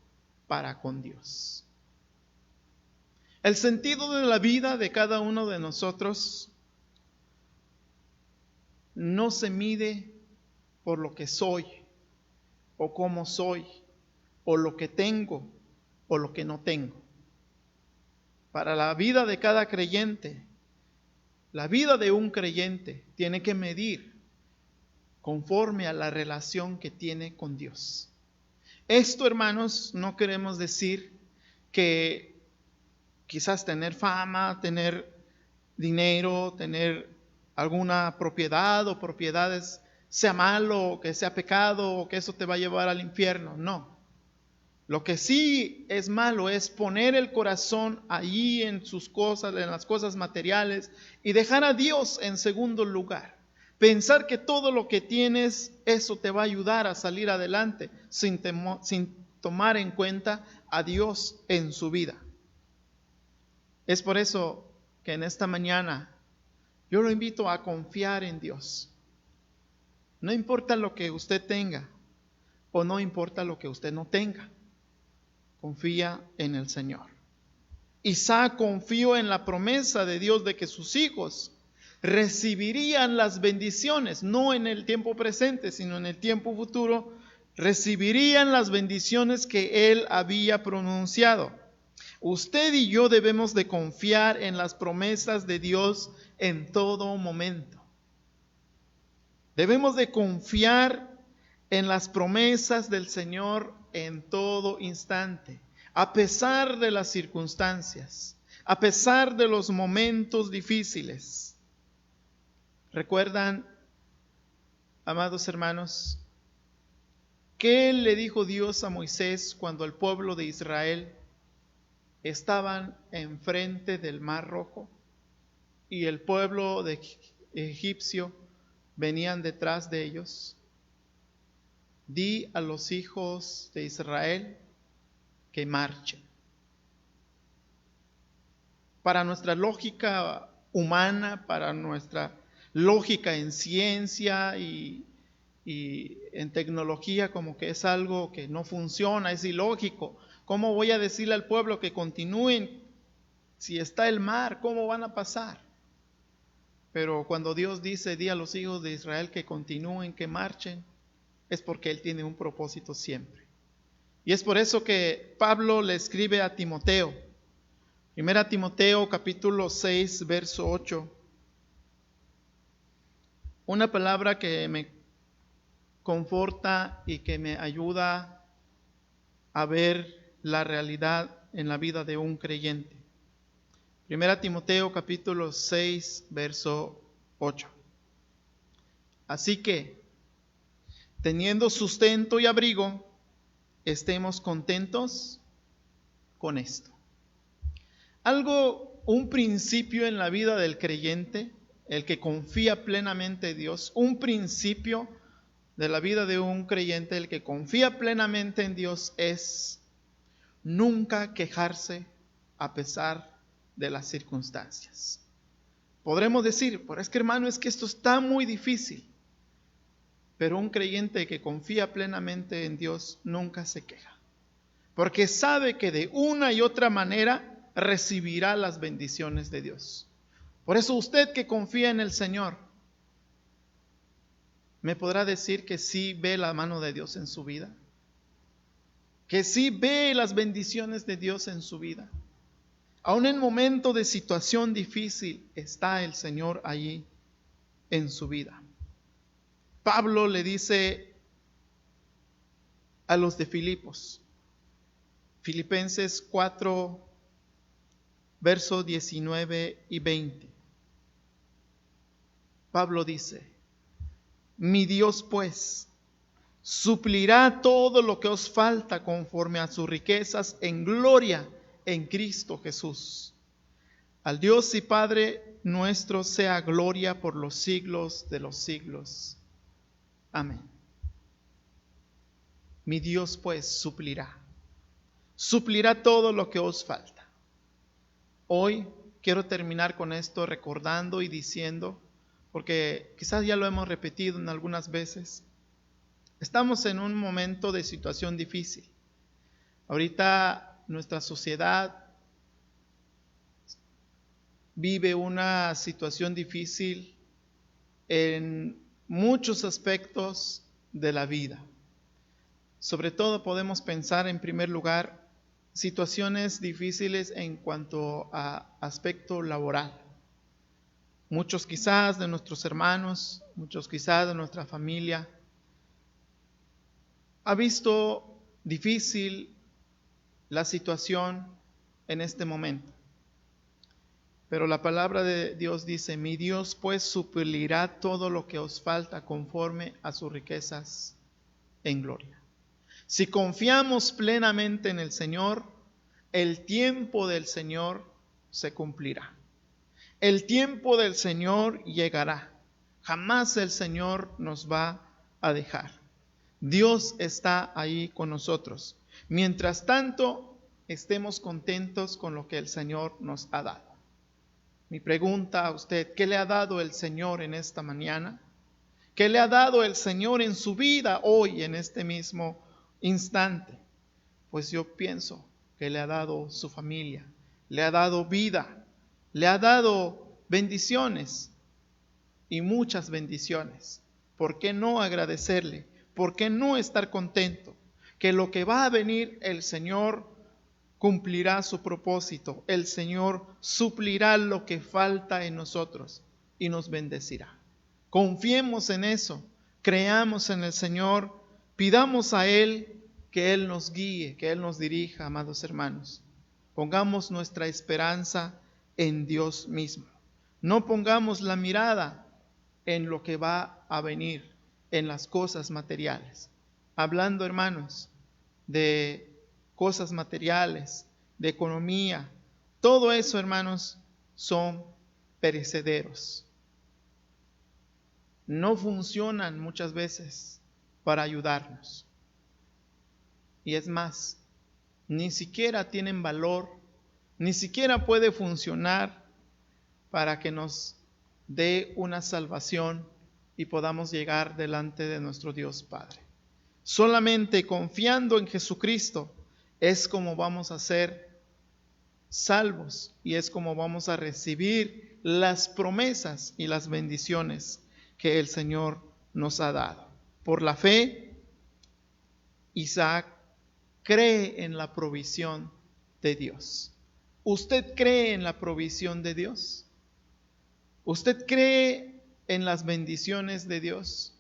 para con Dios. El sentido de la vida de cada uno de nosotros no se mide por lo que soy, o cómo soy, o lo que tengo, o lo que no tengo. Para la vida de cada creyente, la vida de un creyente tiene que medir conforme a la relación que tiene con Dios. Esto, hermanos, no queremos decir que quizás tener fama, tener dinero, tener alguna propiedad o propiedades sea malo, o que sea pecado, o que eso te va a llevar al infierno. No. Lo que sí es malo es poner el corazón allí en sus cosas, en las cosas materiales, y dejar a Dios en segundo lugar. Pensar que todo lo que tienes, eso te va a ayudar a salir adelante sin tomar en cuenta a Dios en su vida. Es por eso que en esta mañana yo lo invito a confiar en Dios. No importa lo que usted tenga o no importa lo que usted no tenga. Confía en el Señor. Isaac confió en la promesa de Dios de que sus hijos recibirían las bendiciones, no en el tiempo presente, sino en el tiempo futuro, recibirían las bendiciones que él había pronunciado. Usted y yo debemos de confiar en las promesas de Dios en todo momento. Debemos de confiar en las promesas del Señor en todo instante, a pesar de las circunstancias, a pesar de los momentos difíciles. ¿Recuerdan, amados hermanos, qué le dijo Dios a Moisés cuando el pueblo de Israel estaban enfrente del Mar Rojo y el pueblo egipcio venían detrás de ellos? Di a los hijos de Israel que marchen. Para nuestra lógica humana, para nuestra lógica en ciencia y en tecnología, como que es algo que no funciona, es ilógico. ¿Cómo voy a decirle al pueblo que continúen si está el mar? ¿Cómo van a pasar? Pero cuando Dios dice, di a los hijos de Israel que continúen, que marchen, es porque Él tiene un propósito siempre. Y es por eso que Pablo le escribe a Timoteo. 1 Timoteo capítulo 6, verso 8. Una palabra que me conforta y que me ayuda a ver la realidad en la vida de un creyente. 1 Timoteo capítulo 6, verso 8. Así que, teniendo sustento y abrigo, estemos contentos con esto. Un principio en la vida del creyente, el que confía plenamente en Dios, un principio de la vida de un creyente, el que confía plenamente en Dios, es nunca quejarse a pesar de las circunstancias. Podremos decir, pero es que hermano, es que esto está muy difícil. Pero un creyente que confía plenamente en Dios nunca se queja, porque sabe que de una y otra manera recibirá las bendiciones de Dios. Por eso usted que confía en el Señor, me podrá decir que sí ve la mano de Dios en su vida, que sí ve las bendiciones de Dios en su vida. Aún en momento de situación difícil está el Señor allí en su vida. Pablo le dice a los de Filipos, Filipenses 4, versos 19 y 20. Pablo dice, mi Dios pues suplirá todo lo que os falta conforme a sus riquezas en gloria en Cristo Jesús. Al Dios y Padre nuestro sea gloria por los siglos de los siglos. Amén. Mi Dios pues suplirá todo lo que os falta. Hoy quiero terminar con esto recordando y diciendo, porque quizás ya lo hemos repetido en algunas veces, estamos en un momento de situación difícil. Ahorita nuestra sociedad vive una situación difícil en muchos aspectos de la vida. Sobre todo podemos pensar en primer lugar situaciones difíciles en cuanto a aspecto laboral. Muchos quizás de nuestros hermanos, muchos quizás de nuestra familia, ha visto difícil la situación en este momento. Pero la palabra de Dios dice, mi Dios pues suplirá todo lo que os falta conforme a sus riquezas en gloria. Si confiamos plenamente en el Señor, el tiempo del Señor se cumplirá. El tiempo del Señor llegará. Jamás el Señor nos va a dejar. Dios está ahí con nosotros. Mientras tanto, estemos contentos con lo que el Señor nos ha dado. Mi pregunta a usted, ¿qué le ha dado el Señor en esta mañana? ¿Qué le ha dado el Señor en su vida hoy, en este mismo instante? Pues yo pienso que le ha dado su familia, le ha dado vida, le ha dado bendiciones y muchas bendiciones. ¿Por qué no agradecerle? ¿Por qué no estar contento? Que lo que va a venir, el Señor cumplirá su propósito. El Señor suplirá lo que falta en nosotros y nos bendecirá. Confiemos en eso, creamos en el Señor, pidamos a Él que Él nos guíe, que Él nos dirija, amados hermanos. Pongamos nuestra esperanza en Dios mismo. No pongamos la mirada en lo que va a venir, en las cosas materiales. Hablando, hermanos, de cosas materiales, de economía, todo eso, hermanos, son perecederos. No funcionan muchas veces para ayudarnos. Y es más, ni siquiera tienen valor, ni siquiera puede funcionar para que nos dé una salvación y podamos llegar delante de nuestro Dios Padre. Solamente confiando en Jesucristo es como vamos a ser salvos y es como vamos a recibir las promesas y las bendiciones que el Señor nos ha dado. Por la fe, Isaac cree en la provisión de Dios. ¿Usted cree en la provisión de Dios? ¿Usted cree en las bendiciones de Dios?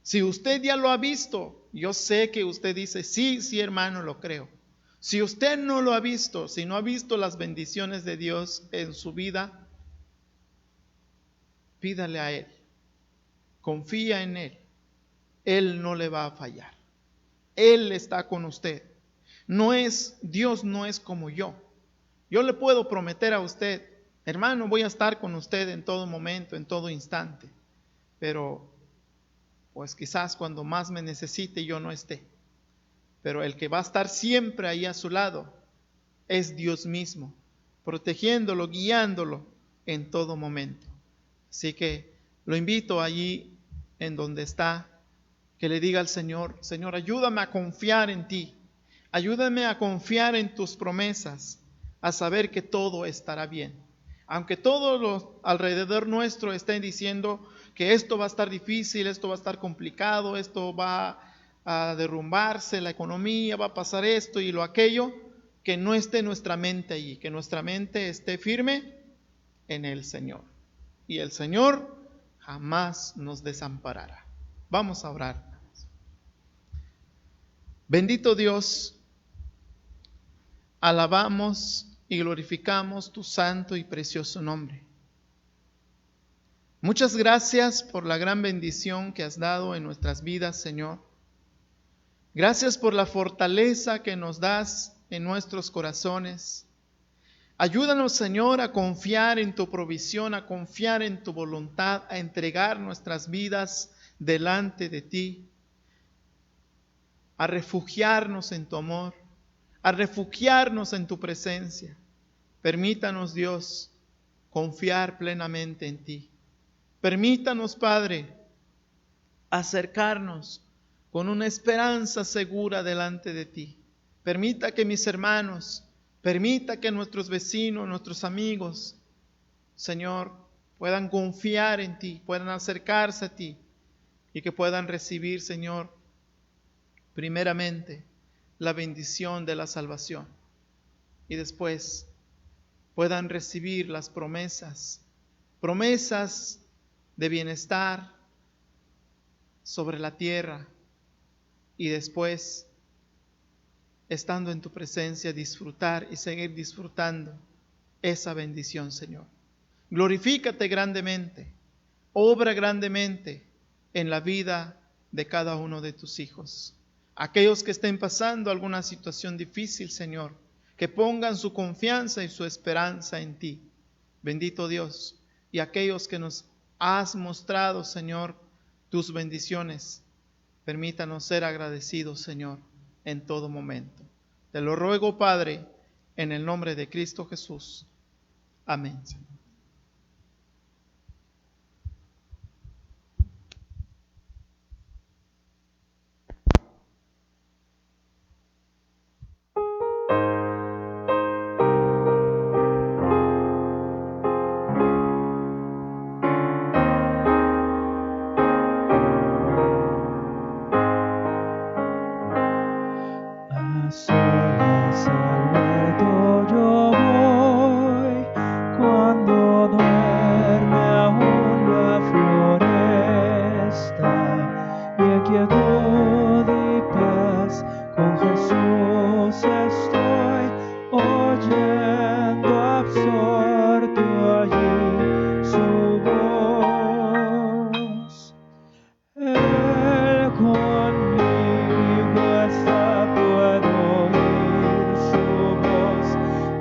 Si usted ya lo ha visto, yo sé que usted dice, sí, hermano, lo creo. Si usted no lo ha visto, si no ha visto las bendiciones de Dios en su vida, pídale a Él. Confía en Él. Él no le va a fallar. Él está con usted. Dios no es como yo. Yo le puedo prometer a usted, hermano, voy a estar con usted en todo momento, en todo instante. Pero, pues quizás cuando más me necesite yo no esté. Pero el que va a estar siempre ahí a su lado es Dios mismo, protegiéndolo, guiándolo en todo momento. Así que lo invito allí en donde está, que le diga al Señor, Señor, ayúdame a confiar en ti, ayúdame a confiar en tus promesas, a saber que todo estará bien. Aunque todos los alrededor nuestro estén diciendo que esto va a estar difícil, esto va a estar complicado, esto va a derrumbarse, la economía, va a pasar esto y lo aquello, que no esté nuestra mente allí, que nuestra mente esté firme en el Señor. Y el Señor jamás nos desamparará. Vamos a orar. Bendito Dios, alabamos y glorificamos tu santo y precioso nombre. Muchas gracias por la gran bendición que has dado en nuestras vidas, Señor. Gracias por la fortaleza que nos das en nuestros corazones. Ayúdanos, Señor, a confiar en tu provisión, a confiar en tu voluntad, a entregar nuestras vidas delante de ti, a refugiarnos en tu amor, a refugiarnos en tu presencia. Permítanos, Dios, confiar plenamente en ti. Permítanos, Padre, acercarnos con una esperanza segura delante de ti. Permita que mis hermanos, permita que nuestros vecinos, nuestros amigos, Señor, puedan confiar en ti, puedan acercarse a ti y que puedan recibir, Señor, primeramente la bendición de la salvación y después puedan recibir las promesas de bienestar sobre la tierra y después, estando en tu presencia, disfrutar y seguir disfrutando esa bendición, Señor. Glorifícate grandemente, obra grandemente en la vida de cada uno de tus hijos. Aquellos que estén pasando alguna situación difícil, Señor, que pongan su confianza y su esperanza en ti. Bendito Dios. Y aquellos que nos has mostrado, Señor, tus bendiciones. Permítanos ser agradecidos, Señor, en todo momento. Te lo ruego, Padre, en el nombre de Cristo Jesús. Amén, Señor. A solas al huerto yo voy, cuando duerme aún la floresta, y en quietud y paz con Jesús estoy, oyendo absorto allí su voz. Él conmigo está, puedo oír su voz,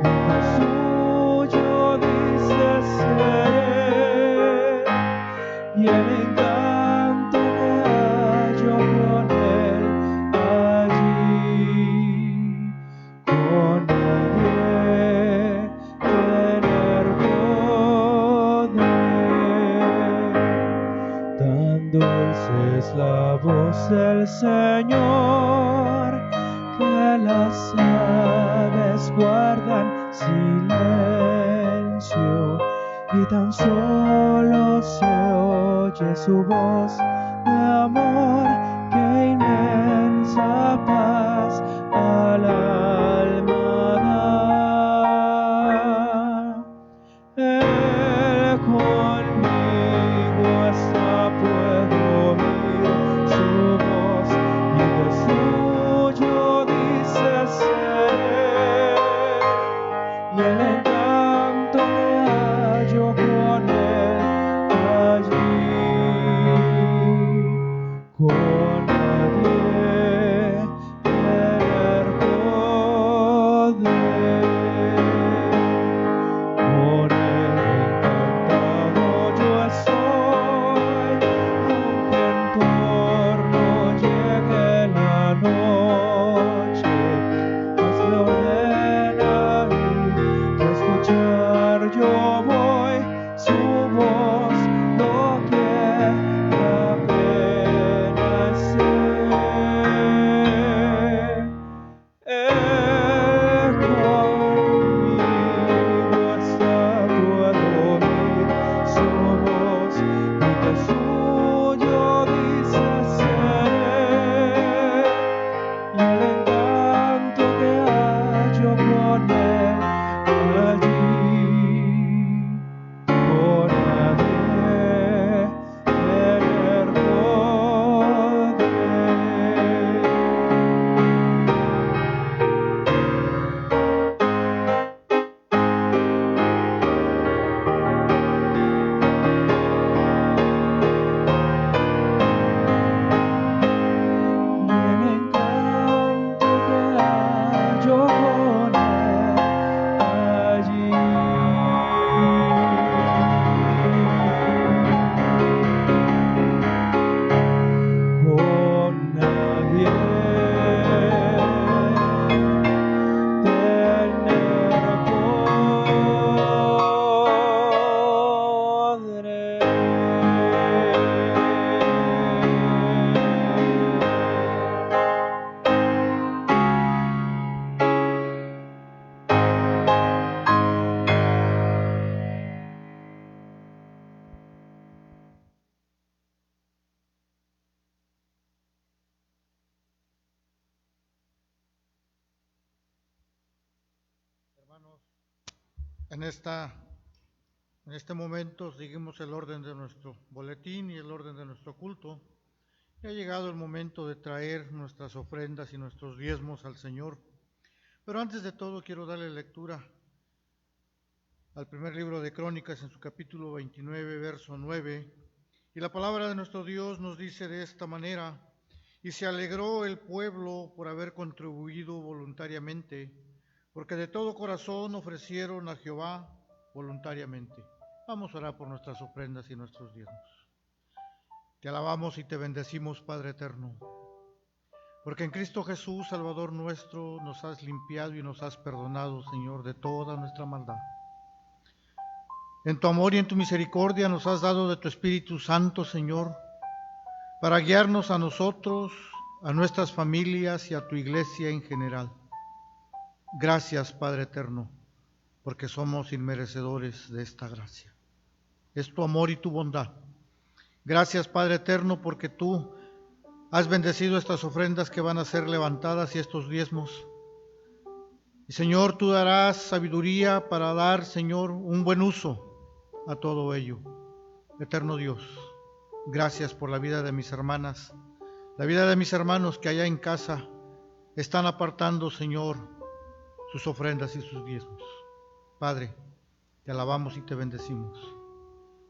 hijo suyo dice seré, y el encanto que hallo con él allí, con nadie tener poder. Tan dulce es la voz del Señor, que las aves guardan silencio, y tan solo se oye su voz de amor, que inmensa paz al alma da. Él conmigo está, puedo oír su voz, y de suyo dice seré, y el encanto que hallo con él allí, con nadie tener poder. Con él encantado yo estoy, aunque en torno llegue la noche, mas me ordena ir y escuchar yo voy su voz, no quiera perecer. Él conmigo está, puedo oír su voz, y que suyo dice seré, y el encanto que hallo con él allí, con nadie tener poder. Y el encanto que hallo con él allí, con nadie tener Hermanos, en este momento seguimos el orden de nuestro boletín y el orden de nuestro culto. Y ha llegado el momento de traer nuestras ofrendas y nuestros diezmos al Señor. Pero antes de todo quiero darle lectura al primer libro de Crónicas en su capítulo 29, verso 9. Y la palabra de nuestro Dios nos dice de esta manera: y se alegró el pueblo por haber contribuido voluntariamente, porque de todo corazón ofrecieron a Jehová voluntariamente. vamos a orar por nuestras ofrendas y nuestros diezmos. Te alabamos y te bendecimos, Padre eterno, porque en Cristo Jesús, Salvador nuestro, nos has limpiado y nos has perdonado, Señor, de toda nuestra maldad. En tu amor y en tu misericordia nos has dado de tu Espíritu Santo, Señor, para guiarnos a nosotros, a nuestras familias y a tu iglesia en general. Gracias, Padre eterno, porque somos inmerecedores de esta gracia. Es tu amor y tu bondad. Gracias, Padre eterno, porque tú has bendecido estas ofrendas que van a ser levantadas y estos diezmos. Y Señor, tú darás sabiduría para dar, Señor, un buen uso a todo ello. Eterno Dios, gracias por la vida de mis hermanas, la vida de mis hermanos que allá en casa están apartando, Señor, sus ofrendas y sus diezmos. Padre, te alabamos y te bendecimos.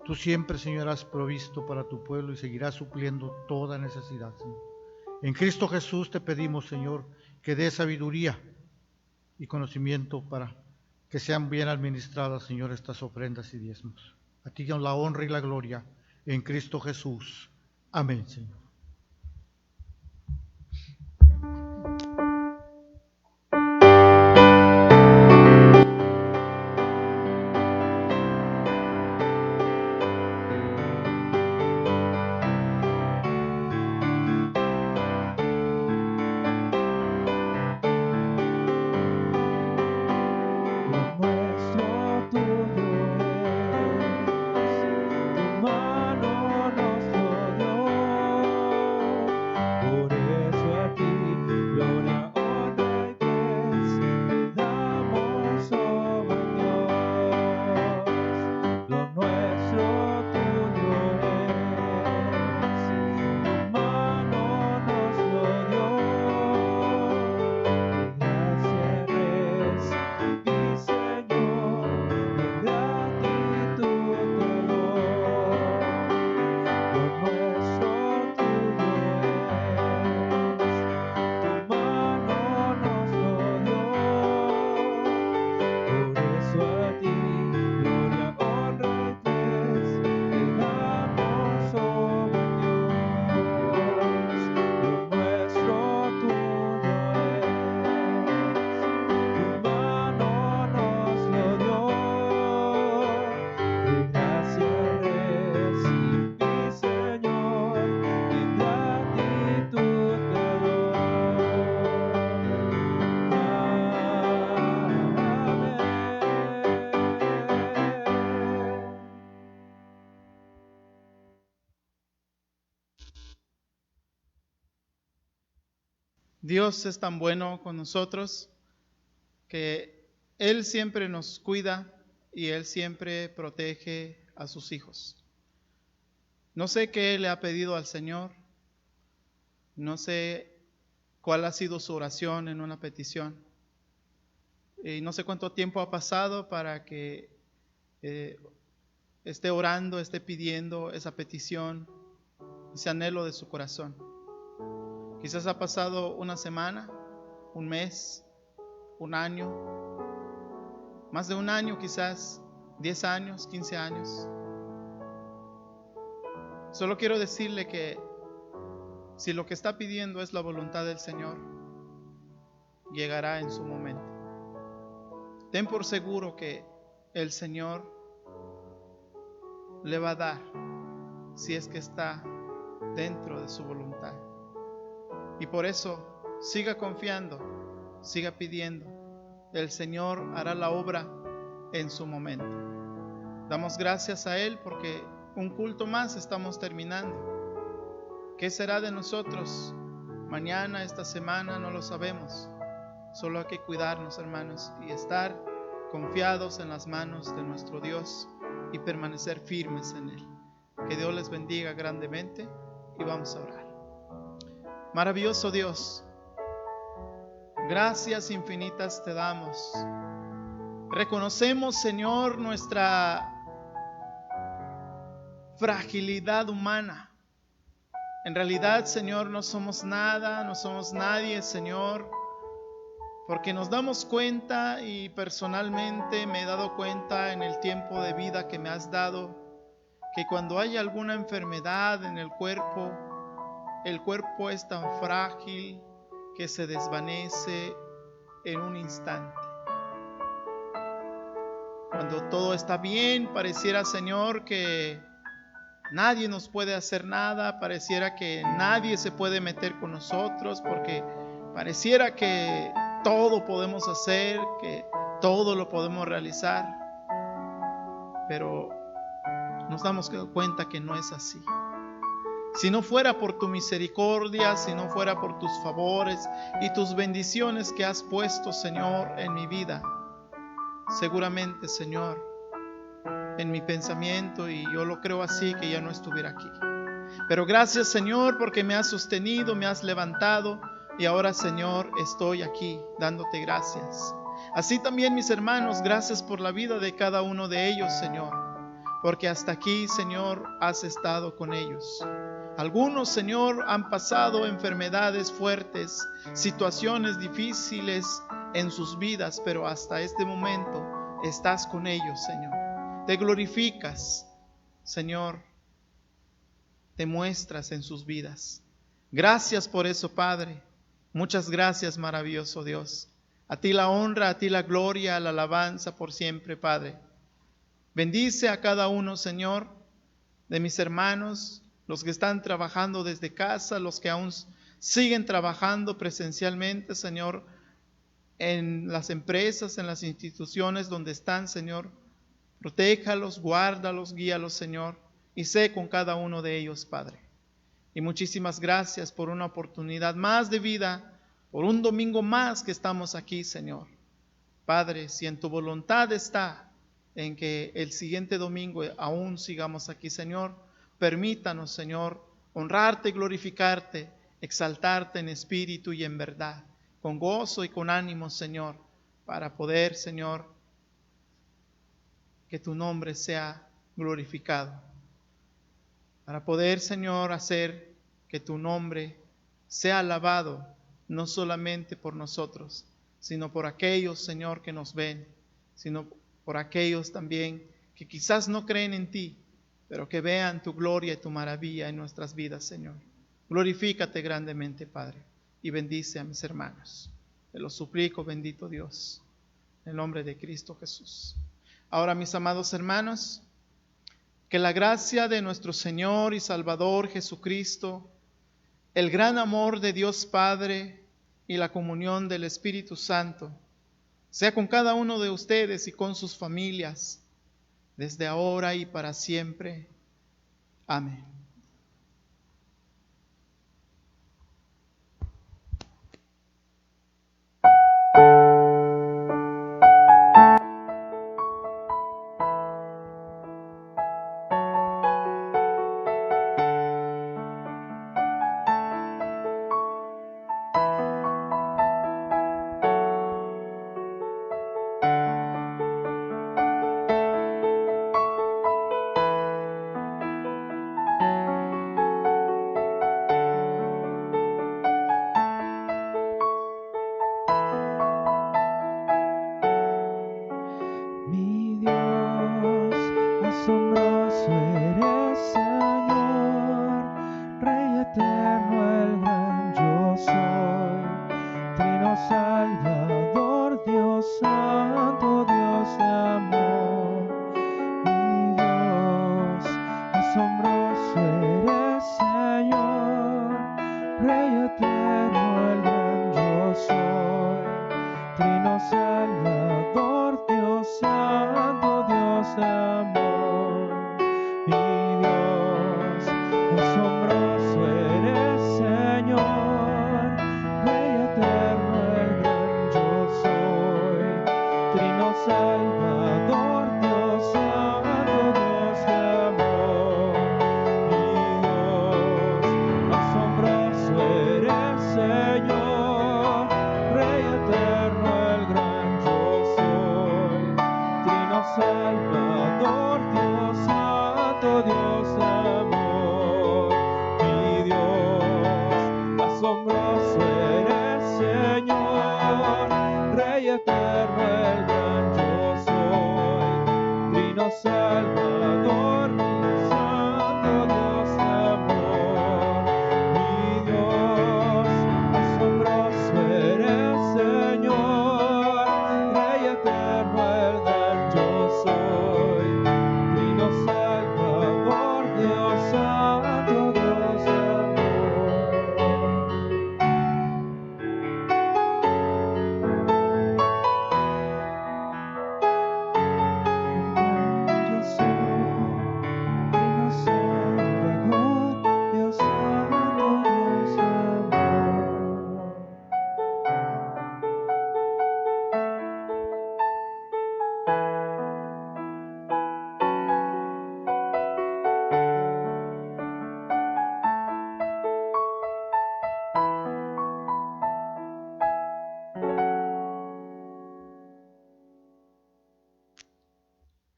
Tú siempre, Señor, has provisto para tu pueblo y seguirás supliendo toda necesidad, Señor. En Cristo Jesús te pedimos, Señor, que dé sabiduría y conocimiento para que sean bien administradas, Señor, estas ofrendas y diezmos. A ti la honra y la gloria en Cristo Jesús. Amén, Señor. Dios es tan bueno con nosotros que Él siempre nos cuida y Él siempre protege a sus hijos. No sé qué le ha pedido al Señor, no sé cuál ha sido su oración en una petición, y no sé cuánto tiempo ha pasado para que esté orando, esté pidiendo esa petición, ese anhelo de su corazón. Quizás ha pasado una semana, un mes, un año, más de un año quizás, 10 años, 15 años. Solo quiero decirle que si lo que está pidiendo es la voluntad del Señor, llegará en su momento. Ten por seguro que el Señor le va a dar si es que está dentro de su voluntad. Y por eso siga confiando, siga pidiendo. El Señor hará la obra en su momento. Damos gracias a Él porque un culto más estamos terminando. ¿Qué será de nosotros mañana, esta semana? No lo sabemos. Solo hay que cuidarnos, hermanos, y estar confiados en las manos de nuestro Dios y permanecer firmes en Él. Que Dios les bendiga grandemente y vamos a orar. Maravilloso Dios, gracias infinitas te damos. Reconocemos, Señor, nuestra fragilidad humana. En realidad, Señor, no somos nada, no somos nadie, Señor, porque nos damos cuenta, y personalmente me he dado cuenta en el tiempo de vida que me has dado, que cuando hay alguna enfermedad en el cuerpo es tan frágil que se desvanece en un instante. Cuando todo está bien, pareciera, Señor, que nadie nos puede hacer nada, pareciera que nadie se puede meter con nosotros, porque pareciera que todo podemos hacer, que todo lo podemos realizar, pero nos damos cuenta que no es así. Si no fuera por tu misericordia, si no fuera por tus favores y tus bendiciones que has puesto, Señor, en mi vida, seguramente, Señor, en mi pensamiento, y yo lo creo así, que ya no estuviera aquí. Pero gracias, Señor, porque me has sostenido, me has levantado, y ahora, Señor, estoy aquí dándote gracias. Así también, mis hermanos, gracias por la vida de cada uno de ellos, Señor, porque hasta aquí, Señor, has estado con ellos. Algunos, Señor, han pasado enfermedades fuertes, situaciones difíciles en sus vidas, pero hasta este momento estás con ellos, Señor. Te glorificas, Señor, te muestras en sus vidas. Gracias por eso, Padre. Muchas gracias, maravilloso Dios. A ti la honra, a ti la gloria, la alabanza por siempre, Padre. Bendice a cada uno, Señor, de mis hermanos, los que están trabajando desde casa, los que aún siguen trabajando presencialmente, Señor, en las empresas, en las instituciones donde están, Señor. Protéjalos, guárdalos, guíalos, Señor, y sé con cada uno de ellos, Padre. Y muchísimas gracias por una oportunidad más de vida, por un domingo más que estamos aquí, Señor. Padre, si en tu voluntad está en que el siguiente domingo aún sigamos aquí, Señor, permítanos, Señor, honrarte, glorificarte, exaltarte en espíritu y en verdad, con gozo y con ánimo, Señor, para poder, Señor, que tu nombre sea glorificado. Para poder, Señor, hacer que tu nombre sea alabado, no solamente por nosotros, sino por aquellos, Señor, que nos ven, sino por aquellos también que quizás no creen en ti, pero que vean tu gloria y tu maravilla en nuestras vidas, Señor. Glorifícate grandemente, Padre, y bendice a mis hermanos. Te lo suplico, bendito Dios, en el nombre de Cristo Jesús. Ahora, mis amados hermanos, que la gracia de nuestro Señor y Salvador Jesucristo, el gran amor de Dios Padre y la comunión del Espíritu Santo sea con cada uno de ustedes y con sus familias, desde ahora y para siempre. Amén.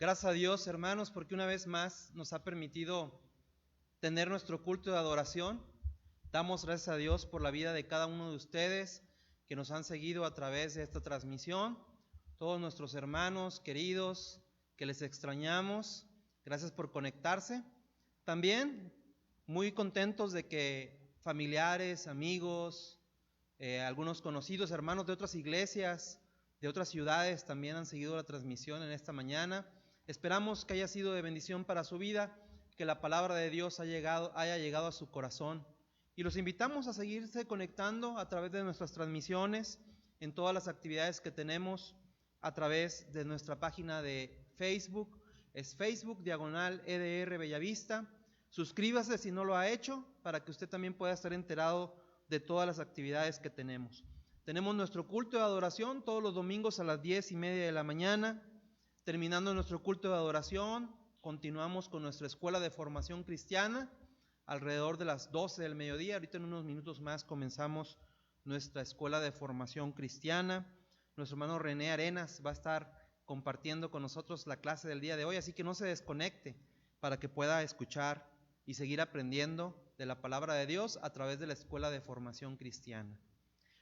Gracias a Dios, hermanos, porque una vez más nos ha permitido tener nuestro culto de adoración. Damos gracias a Dios por la vida de cada uno de ustedes que nos han seguido a través de esta transmisión. Todos nuestros hermanos queridos que les extrañamos, gracias por conectarse. También muy contentos de que familiares, amigos, algunos conocidos, hermanos de otras iglesias, de otras ciudades también han seguido la transmisión en esta mañana. Esperamos que haya sido de bendición para su vida, que la palabra de Dios haya llegado a su corazón. Y los invitamos a seguirse conectando a través de nuestras transmisiones, en todas las actividades que tenemos a través de nuestra página de Facebook. Es Facebook/EDR Bellavista. Suscríbase si no lo ha hecho, para que usted también pueda estar enterado de todas las actividades que tenemos. Tenemos nuestro culto de adoración todos los domingos a las 10:30 de la mañana. Terminando nuestro culto de adoración, continuamos con nuestra escuela de formación cristiana alrededor de las 12 del mediodía. Ahorita en unos minutos más comenzamos nuestra escuela de formación cristiana. Nuestro hermano René Arenas va a estar compartiendo con nosotros la clase del día de hoy, así que no se desconecte para que pueda escuchar y seguir aprendiendo de la palabra de Dios a través de la escuela de formación cristiana.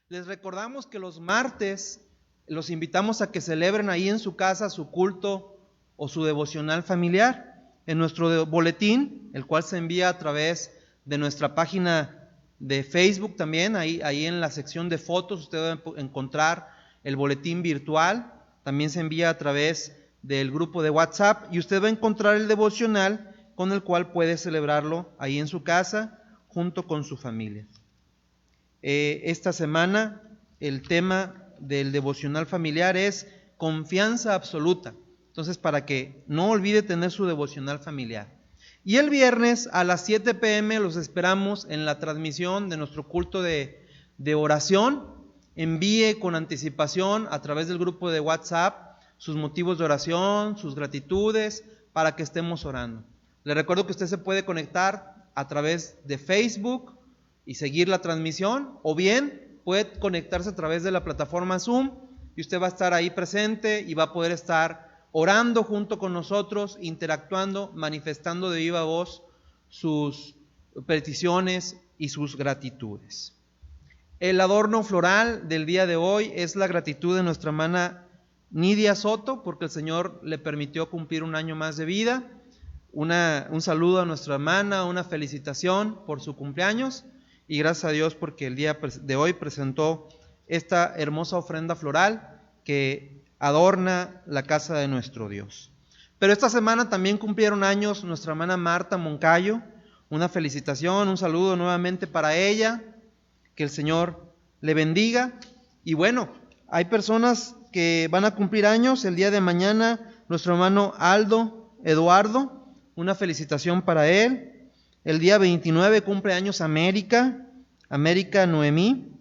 Les recordamos que los martes los invitamos a que celebren ahí en su casa su culto o su devocional familiar. En nuestro boletín, el cual se envía a través de nuestra página de Facebook también, ahí en la sección de fotos usted va a encontrar el boletín virtual. También se envía a través del grupo de WhatsApp y usted va a encontrar el devocional con el cual puede celebrarlo ahí en su casa junto con su familia. Esta semana el tema del devocional familiar es confianza absoluta. Entonces, para que no olvide tener su devocional familiar. Y el viernes a las 7 p.m. los esperamos en la transmisión de nuestro culto de oración. Envíe con anticipación a través del grupo de WhatsApp sus motivos de oración, sus gratitudes, para que estemos orando. Le recuerdo que usted se puede conectar a través de Facebook y seguir la transmisión, o bien puede conectarse a través de la plataforma Zoom y usted va a estar ahí presente y va a poder estar orando junto con nosotros, interactuando, manifestando de viva voz sus peticiones y sus gratitudes. El adorno floral del día de hoy es la gratitud de nuestra hermana Nidia Soto, porque el Señor le permitió cumplir un año más de vida. Un saludo a nuestra hermana, una felicitación por su cumpleaños y gracias a Dios porque el día de hoy presentó esta hermosa ofrenda floral que adorna la casa de nuestro Dios. Pero esta semana también cumplieron años nuestra hermana Marta Moncayo. Una felicitación, un saludo nuevamente para ella, que el Señor le bendiga. Y bueno, hay personas que van a cumplir años el día de mañana. Nuestro hermano Aldo Eduardo, una felicitación para él. El día 29 cumple años América Noemí.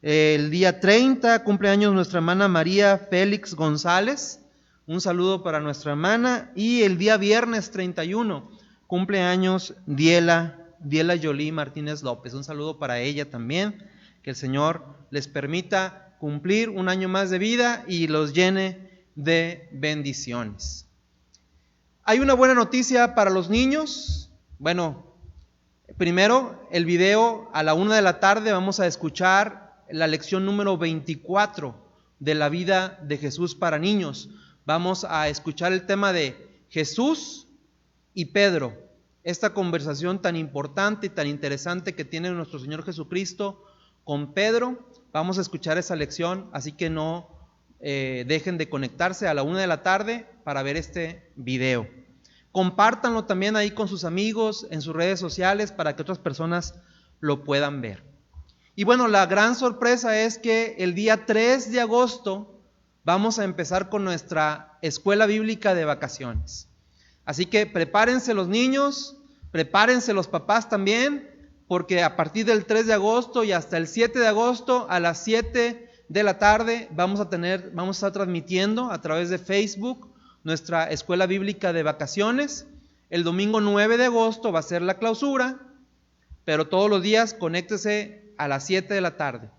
El día 30 cumple años nuestra hermana María Félix González. Un saludo para nuestra hermana. Y el día viernes 31 cumple años Diela Yolí Martínez López. Un saludo para ella también. Que el Señor les permita cumplir un año más de vida y los llene de bendiciones. Hay una buena noticia para los niños. Bueno, primero el video a la 1 de la tarde vamos a escuchar la lección número 24 de la vida de Jesús para niños. Vamos a escuchar el tema de Jesús y Pedro. Esta conversación tan importante y tan interesante que tiene nuestro Señor Jesucristo con Pedro. Vamos a escuchar esa lección, así que no dejen de conectarse a la 1 de la tarde para ver este video. Compártanlo también ahí con sus amigos en sus redes sociales para que otras personas lo puedan ver. Y bueno, la gran sorpresa es que el día 3 de agosto vamos a empezar con nuestra escuela bíblica de vacaciones. Así que prepárense los niños, prepárense los papás también, porque a partir del 3 de agosto y hasta el 7 de agosto a las 7 de la tarde vamos a estar transmitiendo a través de Facebook nuestra escuela bíblica de vacaciones. El domingo 9 de agosto va a ser la clausura, pero todos los días conéctese a las 7 de la tarde.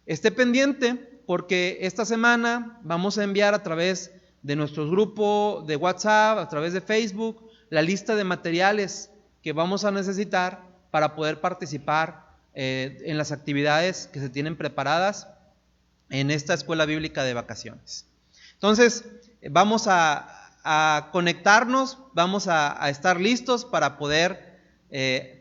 Esté pendiente porque esta semana vamos a enviar a través de nuestro grupo de WhatsApp, a través de Facebook, la lista de materiales que vamos a necesitar para poder participar en las actividades que se tienen preparadas en esta escuela bíblica de vacaciones. Entonces, vamos a conectarnos, vamos a estar listos para poder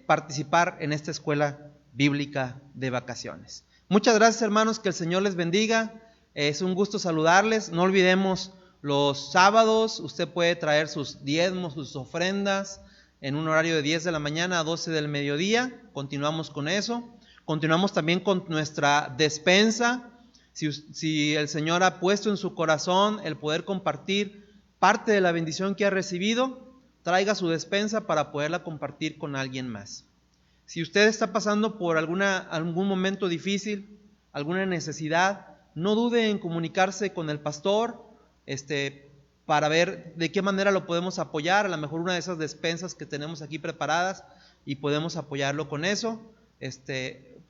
participar en esta escuela bíblica de vacaciones. Muchas gracias, hermanos, que el Señor les bendiga. Es un gusto saludarles. No olvidemos los sábados, usted puede traer sus diezmos, sus ofrendas en un horario de 10 de la mañana a 12 del mediodía. Continuamos con eso. Continuamos también con nuestra despensa. Si el Señor ha puesto en su corazón el poder compartir parte de la bendición que ha recibido, traiga su despensa para poderla compartir con alguien más. Si usted está pasando por algún momento difícil, alguna necesidad, no dude en comunicarse con el pastor para ver de qué manera lo podemos apoyar. A lo mejor una de esas despensas que tenemos aquí preparadas y podemos apoyarlo con eso.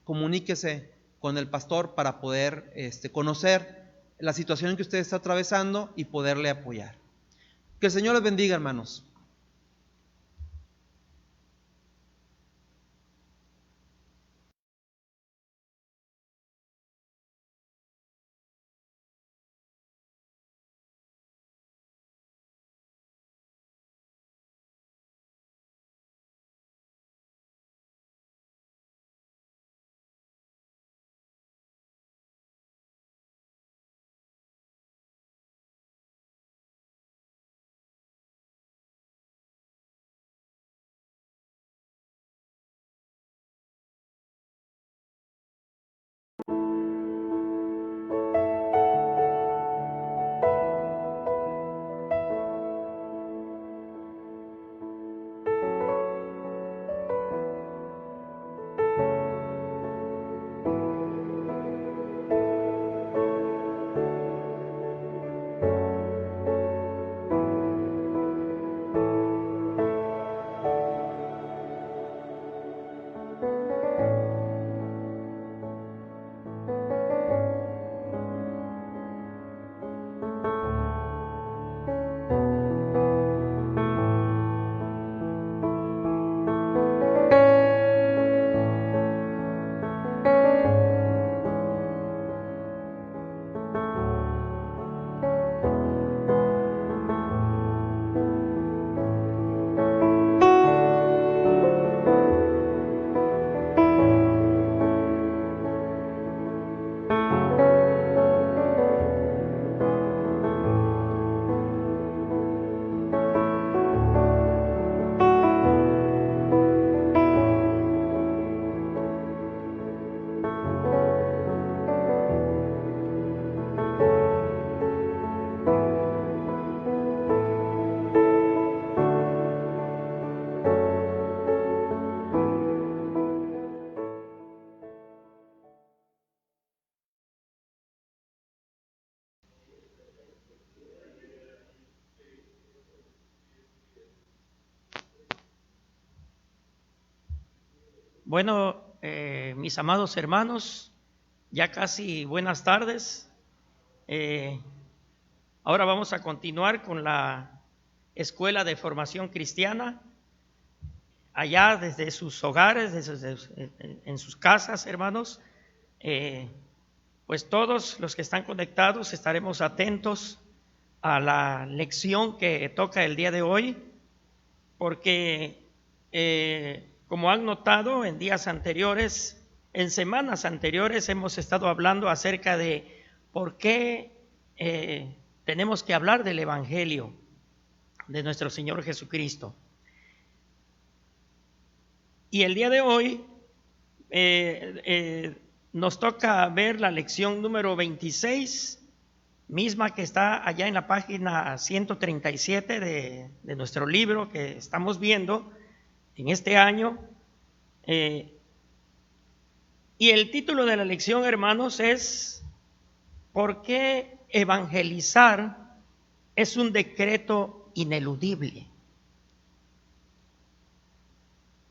Comuníquese con el pastor para poder conocer la situación en que usted está atravesando y poderle apoyar. Que el Señor les bendiga, hermanos. Bueno, mis amados hermanos, ya casi buenas tardes. Ahora vamos a continuar con la Escuela de Formación Cristiana, allá desde sus hogares, en sus casas, hermanos. Pues todos los que están conectados estaremos atentos a la lección que toca el día de hoy, porque como han notado en días anteriores, en semanas anteriores hemos estado hablando acerca de por qué tenemos que hablar del Evangelio de nuestro Señor Jesucristo. Y el día de hoy nos toca ver la lección número 26, misma que está allá en la página 137 de nuestro libro que estamos viendo en este año. Y el título de la lección, hermanos, es ¿por qué evangelizar es un decreto ineludible?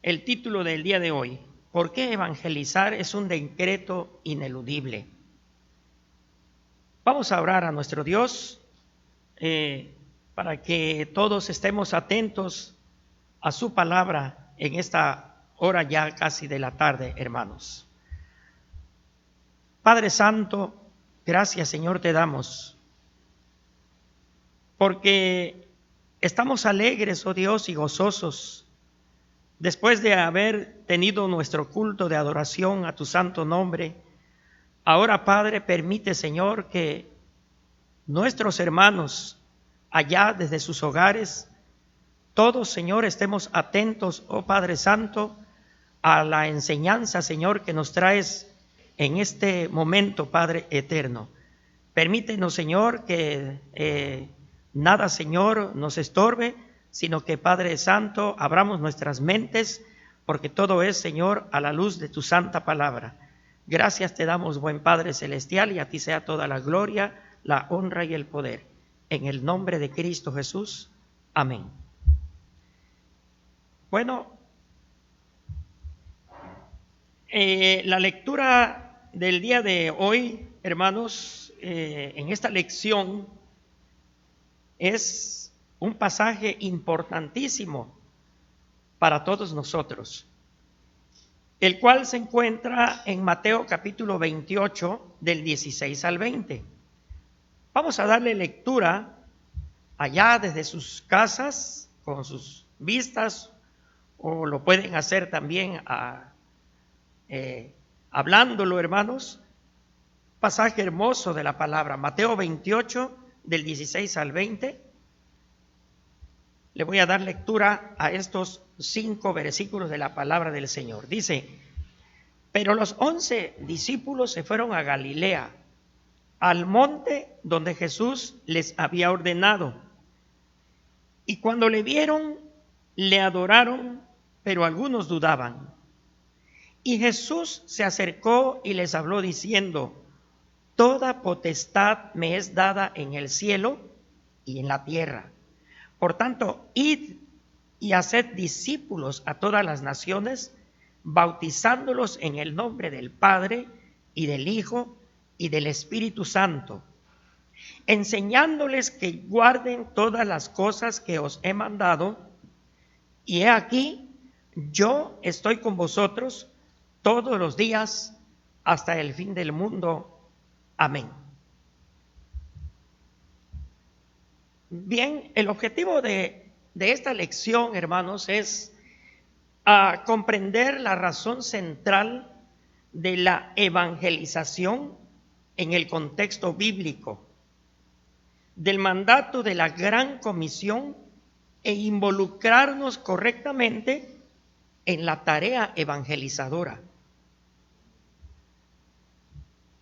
El título del día de hoy, ¿por qué evangelizar es un decreto ineludible? Vamos a orar a nuestro Dios para que todos estemos atentos a su palabra en esta hora ya casi de la tarde, hermanos. Padre Santo, gracias, Señor, te damos, porque estamos alegres, oh Dios, y gozosos, después de haber tenido nuestro culto de adoración a tu santo nombre. Ahora, Padre, permite, Señor, que nuestros hermanos allá desde sus hogares, todos, Señor, estemos atentos, oh Padre Santo, a la enseñanza, Señor, que nos traes en este momento, Padre eterno. Permítenos, Señor, que nada, Señor, nos estorbe, sino que, Padre Santo, abramos nuestras mentes, porque todo es, Señor, a la luz de tu santa palabra. Gracias te damos, buen Padre Celestial, y a ti sea toda la gloria, la honra y el poder. En el nombre de Cristo Jesús. Amén. Bueno, la lectura del día de hoy, hermanos, en esta lección es un pasaje importantísimo para todos nosotros, el cual se encuentra en Mateo capítulo 28, del 16 al 20. Vamos a darle lectura allá desde sus casas, con sus vistas, o lo pueden hacer también hablándolo, hermanos. Pasaje hermoso de la palabra, Mateo 28, del 16 al 20. Le voy a dar lectura a estos 5 versículos de la palabra del Señor. Dice: pero los 11 discípulos se fueron a Galilea, al monte donde Jesús les había ordenado. Y cuando le vieron, le adoraron, pero algunos dudaban. Y Jesús se acercó y les habló diciendo: toda potestad me es dada en el cielo y en la tierra. Por tanto, id y haced discípulos a todas las naciones, bautizándolos en el nombre del Padre y del Hijo y del Espíritu Santo, enseñándoles que guarden todas las cosas que os he mandado, y he aquí, yo estoy con vosotros todos los días hasta el fin del mundo. Amén. Bien, el objetivo de esta lección, hermanos, es a comprender la razón central de la evangelización en el contexto bíblico, del mandato de la gran comisión e involucrarnos correctamente en la tarea evangelizadora.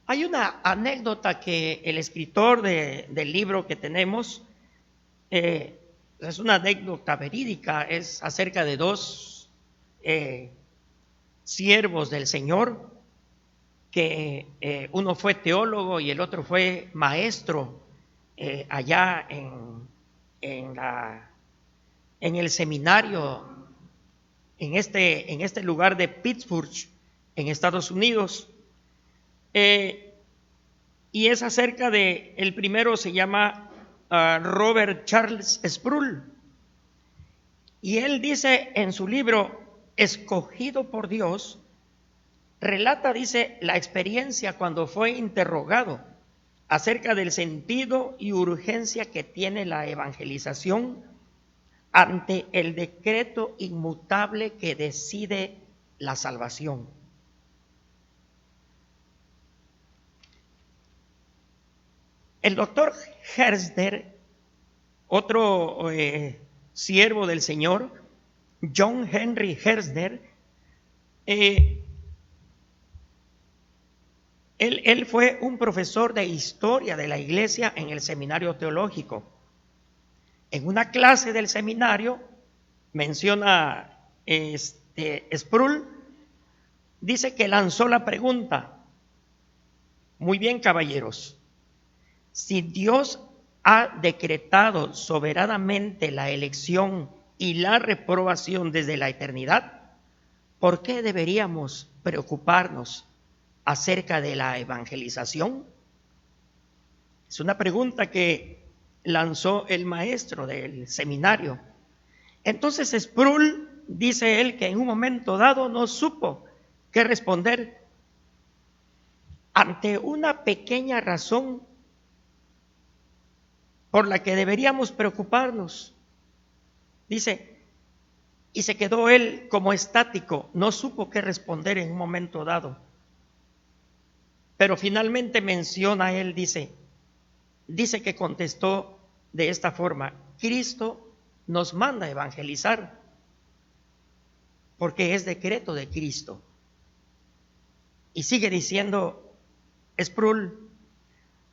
Hay una anécdota que el escritor del libro que tenemos, es una anécdota verídica, es acerca de 2 siervos del Señor, que uno fue teólogo y el otro fue maestro allá en el seminario, en este lugar de Pittsburgh, en Estados Unidos. Y es acerca de, el primero se llama Robert Charles Sproul, y él dice en su libro Escogido por Dios, relata, dice, la experiencia cuando fue interrogado acerca del sentido y urgencia que tiene la evangelización ante el decreto inmutable que decide la salvación. El doctor Herzner, otro siervo del Señor, John Henry Herzner, él fue un profesor de historia de la iglesia en el seminario teológico. En una clase del seminario menciona Sproul, dice que lanzó la pregunta: muy bien, caballeros, si Dios ha decretado soberanamente la elección y la reprobación desde la eternidad, ¿por qué deberíamos preocuparnos acerca de la evangelización? Es una pregunta que lanzó el maestro del seminario. Entonces Sproul, dice él, que en un momento dado no supo qué responder ante una pequeña razón por la que deberíamos preocuparnos. Dice, y se quedó él como estático, no supo qué responder en un momento dado. Pero finalmente menciona él, dice que contestó de esta forma: Cristo nos manda a evangelizar, porque es decreto de Cristo. Y sigue diciendo Sproul,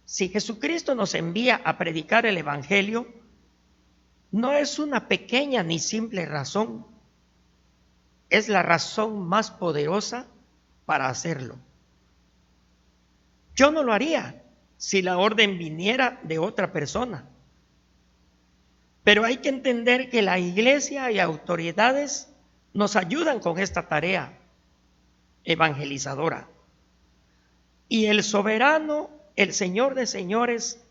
si Jesucristo nos envía a predicar el Evangelio, no es una pequeña ni simple razón, es la razón más poderosa para hacerlo. Yo no lo haría si la orden viniera de otra persona. Pero hay que entender que la iglesia y autoridades nos ayudan con esta tarea evangelizadora. Y el soberano, el Señor de señores,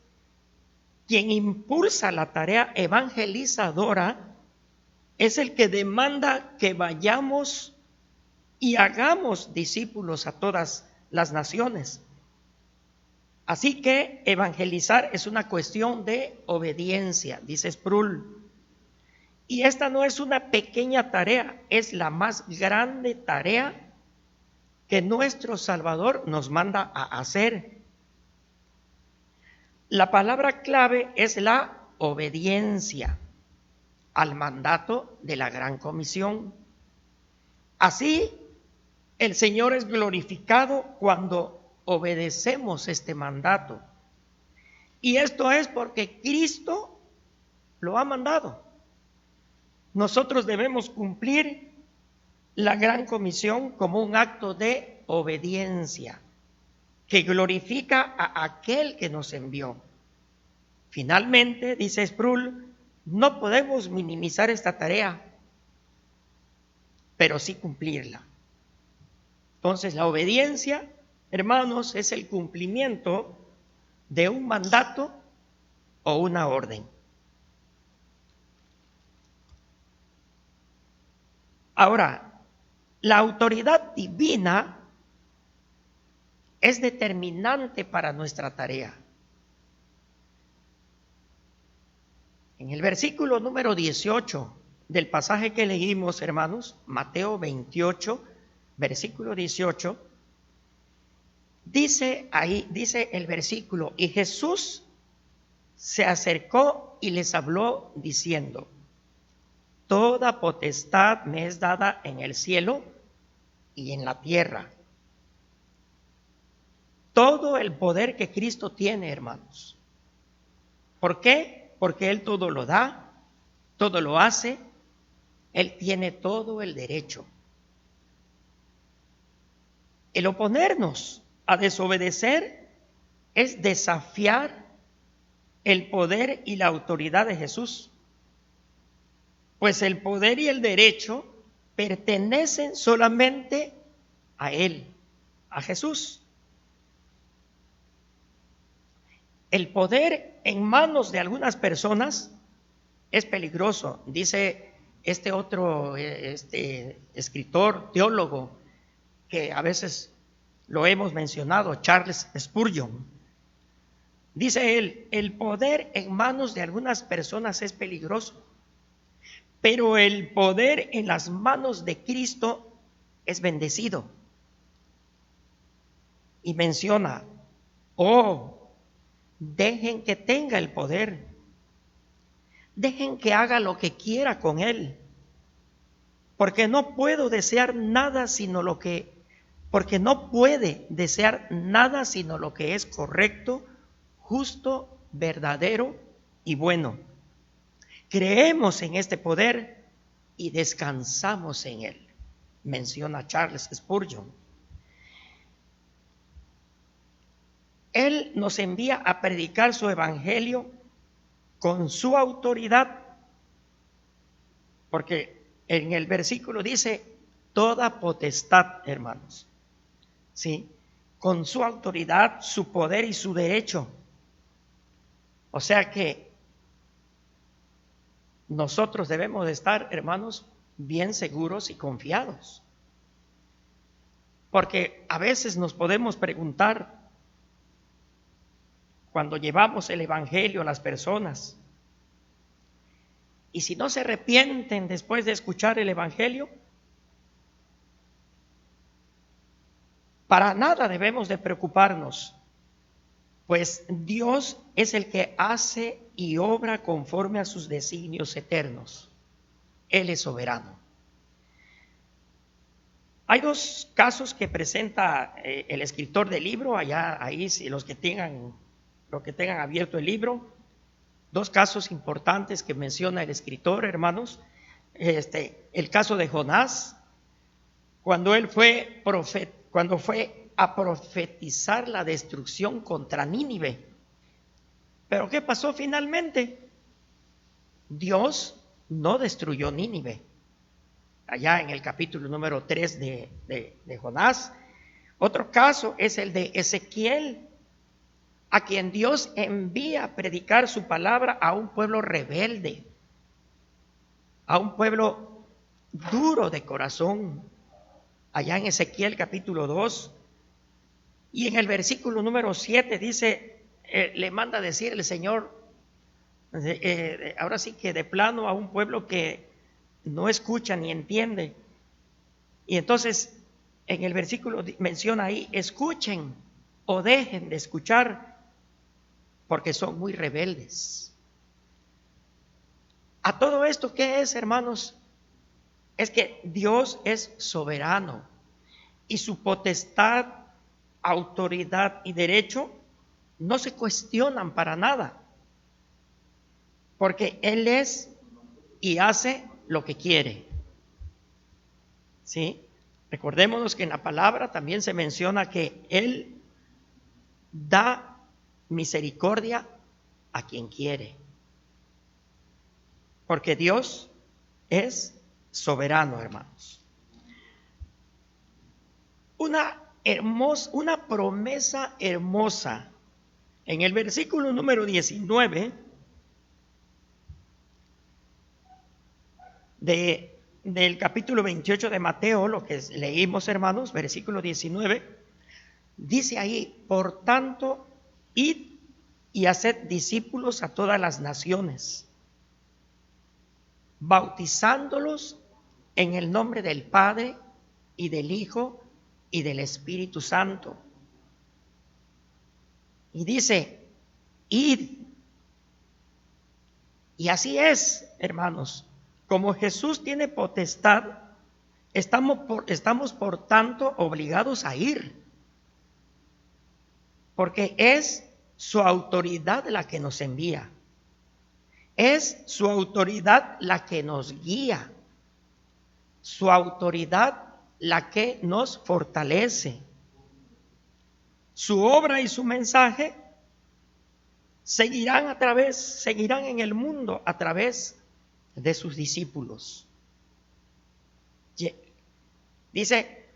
quien impulsa la tarea evangelizadora, es el que demanda que vayamos y hagamos discípulos a todas las naciones. Así que evangelizar es una cuestión de obediencia, dice Sproul. Y esta no es una pequeña tarea, es la más grande tarea que nuestro Salvador nos manda a hacer. La palabra clave es la obediencia al mandato de la Gran Comisión. Así, el Señor es glorificado cuando obedecemos este mandato. Y esto es porque Cristo lo ha mandado. Nosotros debemos cumplir la Gran Comisión como un acto de obediencia que glorifica a aquel que nos envió. Finalmente, dice Sproul, no podemos minimizar esta tarea, pero sí cumplirla. Entonces, la obediencia, hermanos, es el cumplimiento de un mandato o una orden. Ahora, la autoridad divina es determinante para nuestra tarea. En el versículo número 18 del pasaje que leímos, hermanos, Mateo 28, versículo 18, dice el versículo, y Jesús se acercó y les habló diciendo, toda potestad me es dada en el cielo y en la tierra. Todo el poder que Cristo tiene, hermanos. ¿Por qué? Porque Él todo lo da, todo lo hace, Él tiene todo el derecho. El oponernos a desobedecer es desafiar el poder y la autoridad de Jesús. Pues el poder y el derecho pertenecen solamente a Él, a Jesús. El poder en manos de algunas personas es peligroso, dice este otro escritor, teólogo, que a veces lo hemos mencionado, Charles Spurgeon. Dice él, el poder en manos de algunas personas es peligroso, pero el poder en las manos de Cristo es bendecido. Y menciona, dejen que tenga el poder, dejen que haga lo que quiera con él, porque no puede desear nada sino lo que es correcto, justo, verdadero y bueno. Creemos en este poder y descansamos en él, menciona Charles Spurgeon. Él nos envía a predicar su evangelio con su autoridad, porque en el versículo dice toda potestad, hermanos, ¿sí? Con su autoridad, su poder y su derecho. O sea que nosotros debemos de estar, hermanos, bien seguros y confiados. Porque a veces nos podemos preguntar, cuando llevamos el Evangelio a las personas, y si no se arrepienten después de escuchar el Evangelio, para nada debemos de preocuparnos, pues Dios es el que hace y obra conforme a sus designios eternos. Él es soberano. Hay dos casos que presenta el escritor del libro, ahí si los que tengan abierto el libro, dos casos importantes que menciona el escritor, hermanos. El caso de Jonás, cuando fue a profetizar la destrucción contra Nínive. Pero ¿qué pasó finalmente? Dios no destruyó Nínive. Allá en el capítulo número 3 de Jonás. Otro caso es el de Ezequiel, a quien Dios envía a predicar su palabra a un pueblo rebelde, a un pueblo duro de corazón. Allá en Ezequiel capítulo 2, y en el versículo número 7 dice, le manda a decir el Señor, ahora sí que de plano a un pueblo que no escucha ni entiende. Y entonces en el versículo menciona ahí, escuchen o dejen de escuchar, porque son muy rebeldes. A todo esto, ¿qué es, hermanos? Es que Dios es soberano y su potestad, autoridad y derecho no se cuestionan para nada, porque Él es y hace lo que quiere. ¿Sí? Recordémonos que en la palabra también se menciona que Él da misericordia a quien quiere, porque Dios es soberano, hermanos. Una promesa hermosa en el versículo número 19 del capítulo 28 de Mateo, lo que leímos, hermanos, versículo 19, dice ahí, por tanto, id y haced discípulos a todas las naciones, bautizándolos en el nombre del Padre y del Hijo y del Espíritu Santo. Y dice, id. Y así es, hermanos, como Jesús tiene potestad, estamos por tanto obligados a ir, porque es su autoridad la que nos envía, es su autoridad la que nos guía, su autoridad la que nos fortalece. Su obra y su mensaje seguirán en el mundo a través de sus discípulos. Dice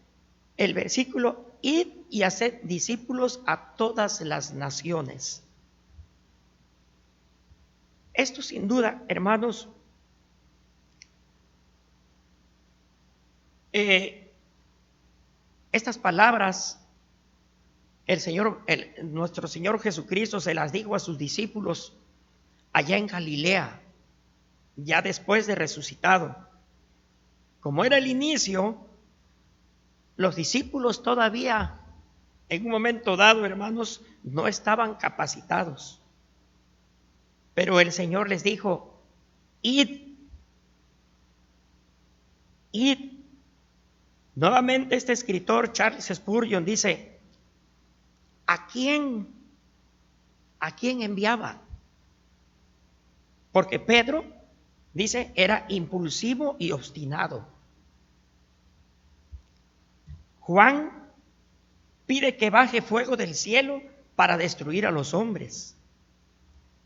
el versículo, id y haced discípulos a todas las naciones. Esto sin duda, hermanos, estas palabras nuestro Señor Jesucristo se las dijo a sus discípulos allá en Galilea, ya después de resucitado. Como era el inicio, los discípulos todavía, en un momento dado, hermanos, no estaban capacitados. Pero el Señor les dijo, id. Nuevamente este escritor, Charles Spurgeon, dice, ¿a quién enviaba? Porque Pedro, dice, era impulsivo y obstinado. Juan pide que baje fuego del cielo para destruir a los hombres.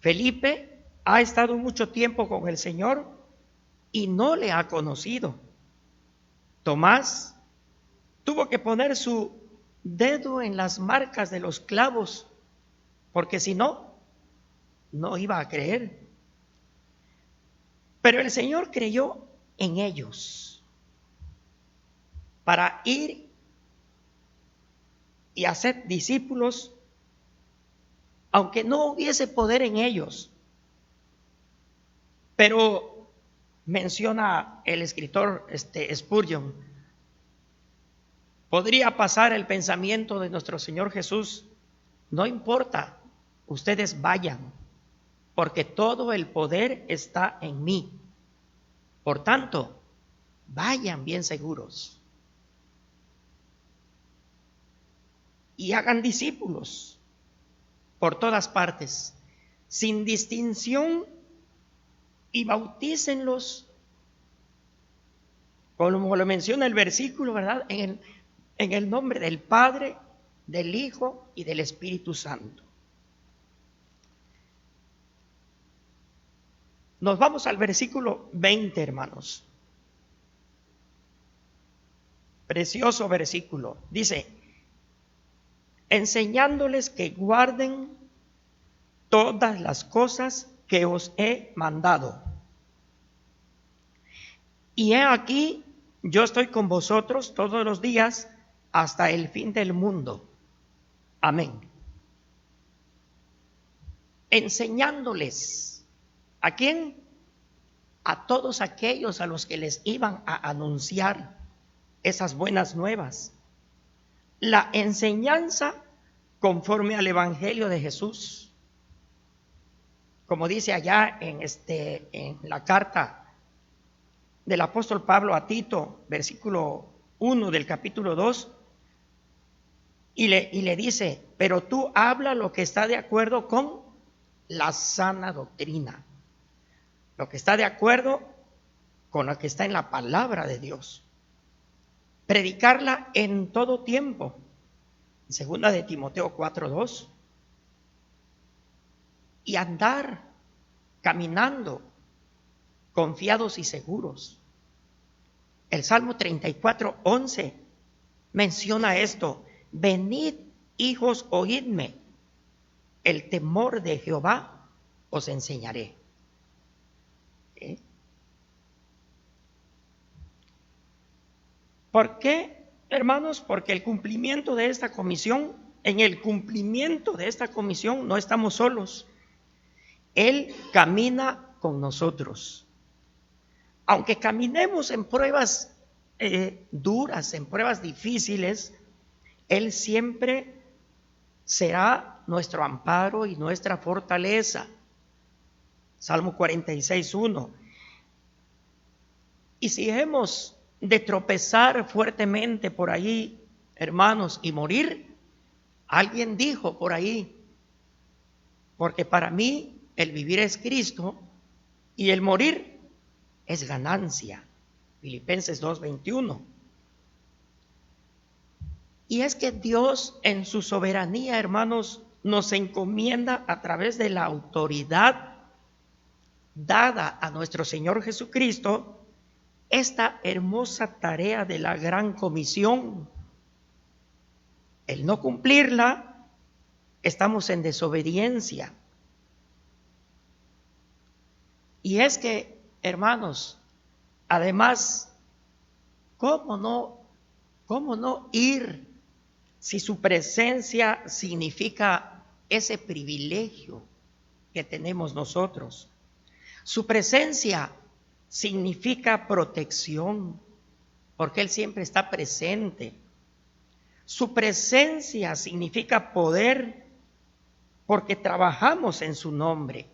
Felipe ha estado mucho tiempo con el Señor y no le ha conocido. Tomás tuvo que poner su dedo en las marcas de los clavos, porque si no, no iba a creer. Pero el Señor creyó en ellos para ir y hacer discípulos, aunque no hubiese poder en ellos. Pero menciona el escritor Spurgeon, podría pasar el pensamiento de nuestro Señor Jesús: no importa, ustedes vayan, porque todo el poder está en mí. Por tanto, vayan bien seguros y hagan discípulos por todas partes, sin distinción, y bautícenlos, como lo menciona el versículo, ¿verdad? En el nombre del Padre, del Hijo y del Espíritu Santo. Nos vamos al versículo 20, hermanos. Precioso versículo. Dice: enseñándoles que guarden todas las cosas que os he mandado. Y he aquí, yo estoy con vosotros todos los días hasta el fin del mundo. Amén. Enseñándoles. ¿A quién? A todos aquellos a los que les iban a anunciar esas buenas nuevas. La enseñanza conforme al Evangelio de Jesús. Como dice allá en la carta del apóstol Pablo a Tito, versículo 1 del capítulo 2, y le dice: pero tú habla lo que está de acuerdo con la sana doctrina, lo que está de acuerdo con lo que está en la palabra de Dios. Predicarla en todo tiempo. Segunda de Timoteo 4:2. Y andar caminando confiados y seguros. El Salmo 34:11 menciona esto: venid, hijos, oídme, el temor de Jehová os enseñaré. ¿Sí? ¿Por qué, hermanos? Porque el cumplimiento de esta comisión, en el cumplimiento de esta comisión no estamos solos. Él camina con nosotros. Aunque caminemos en pruebas duras, en pruebas difíciles, Él siempre será nuestro amparo y nuestra fortaleza. Salmo 46:1. Y si hemos de tropezar fuertemente por ahí, hermanos, y morir, alguien dijo por ahí: porque para mí el vivir es Cristo y el morir es ganancia. Filipenses 2:21. Y es que Dios en su soberanía, hermanos, nos encomienda a través de la autoridad dada a nuestro Señor Jesucristo esta hermosa tarea de la gran comisión. El no cumplirla, estamos en desobediencia. Y es que, hermanos, además, ¿cómo no ir si su presencia significa ese privilegio que tenemos nosotros? Su presencia significa protección, porque Él siempre está presente. Su presencia significa poder, porque trabajamos en su nombre.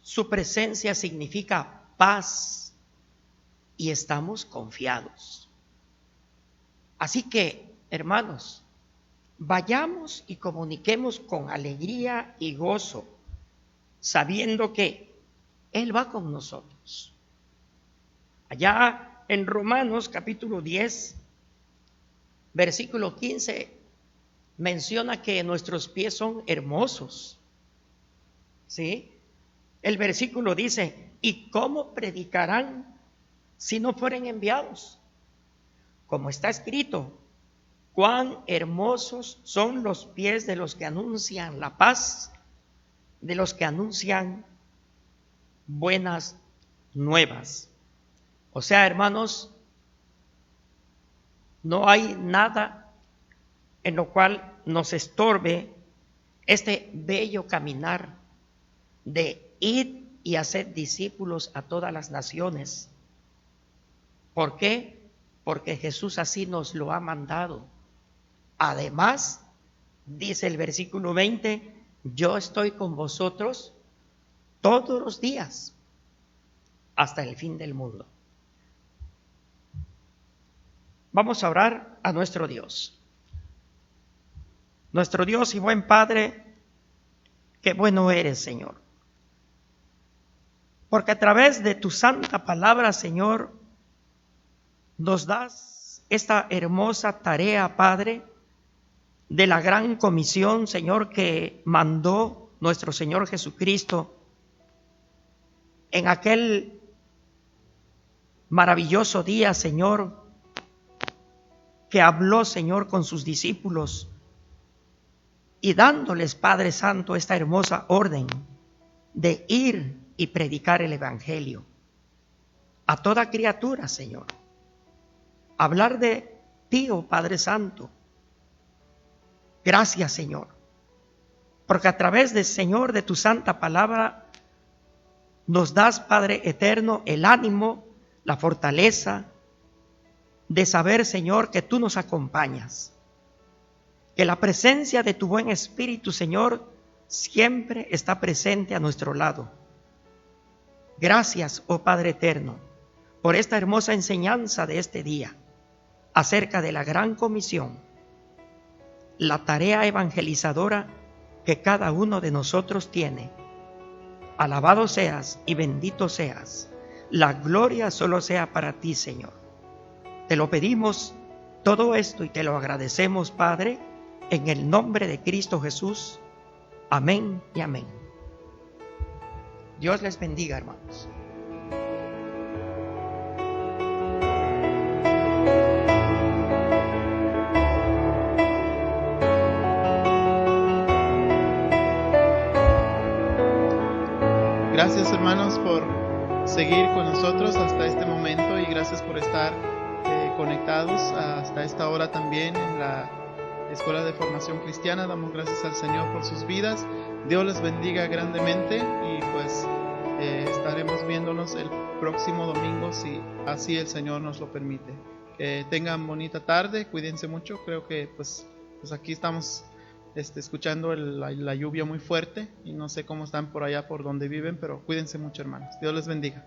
Su presencia significa paz y estamos confiados. Así que, hermanos, vayamos y comuniquemos con alegría y gozo, sabiendo que Él va con nosotros. Allá en Romanos capítulo 10, versículo 15, menciona que nuestros pies son hermosos. ¿Sí? El versículo dice: ¿y cómo predicarán si no fueren enviados? Como está escrito: cuán hermosos son los pies de los que anuncian la paz, de los que anuncian buenas nuevas. O sea, hermanos, no hay nada en lo cual nos estorbe este bello caminar de ir y hacer discípulos a todas las naciones. ¿Por qué? Porque Jesús así nos lo ha mandado. Además, dice el versículo 20, yo estoy con vosotros todos los días hasta el fin del mundo. Vamos a orar a nuestro Dios. Nuestro Dios y buen Padre, qué bueno eres, Señor. Porque a través de tu santa palabra, Señor, nos das esta hermosa tarea, Padre, de la gran comisión, Señor, que mandó nuestro Señor Jesucristo en aquel maravilloso día, Señor, que habló, Señor, con sus discípulos y dándoles, Padre Santo, esta hermosa orden de ir y predicar el Evangelio a toda criatura, Señor. Hablar de ti, oh Padre Santo. Gracias, Señor, porque a través del Señor, de tu santa palabra, nos das, Padre eterno, el ánimo, la fortaleza de saber, Señor, que tú nos acompañas, que la presencia de tu buen Espíritu, Señor, siempre está presente a nuestro lado. Gracias, oh Padre eterno, por esta hermosa enseñanza de este día acerca de la gran comisión, la tarea evangelizadora que cada uno de nosotros tiene. Alabado seas y bendito seas. La gloria solo sea para ti, Señor. Te lo pedimos todo esto y te lo agradecemos, Padre, en el nombre de Cristo Jesús. Amén y amén. Dios les bendiga, hermanos. Gracias, hermanos, por seguir con nosotros hasta este momento y gracias por estar conectados hasta esta hora también en la Escuela de Formación Cristiana. Damos gracias al Señor por sus vidas. Dios les bendiga grandemente y pues estaremos viéndonos el próximo domingo si así el Señor nos lo permite. Que tengan bonita tarde, cuídense mucho. Creo que pues aquí estamos escuchando la lluvia muy fuerte y no sé cómo están por allá por donde viven, pero cuídense mucho, hermanos. Dios les bendiga.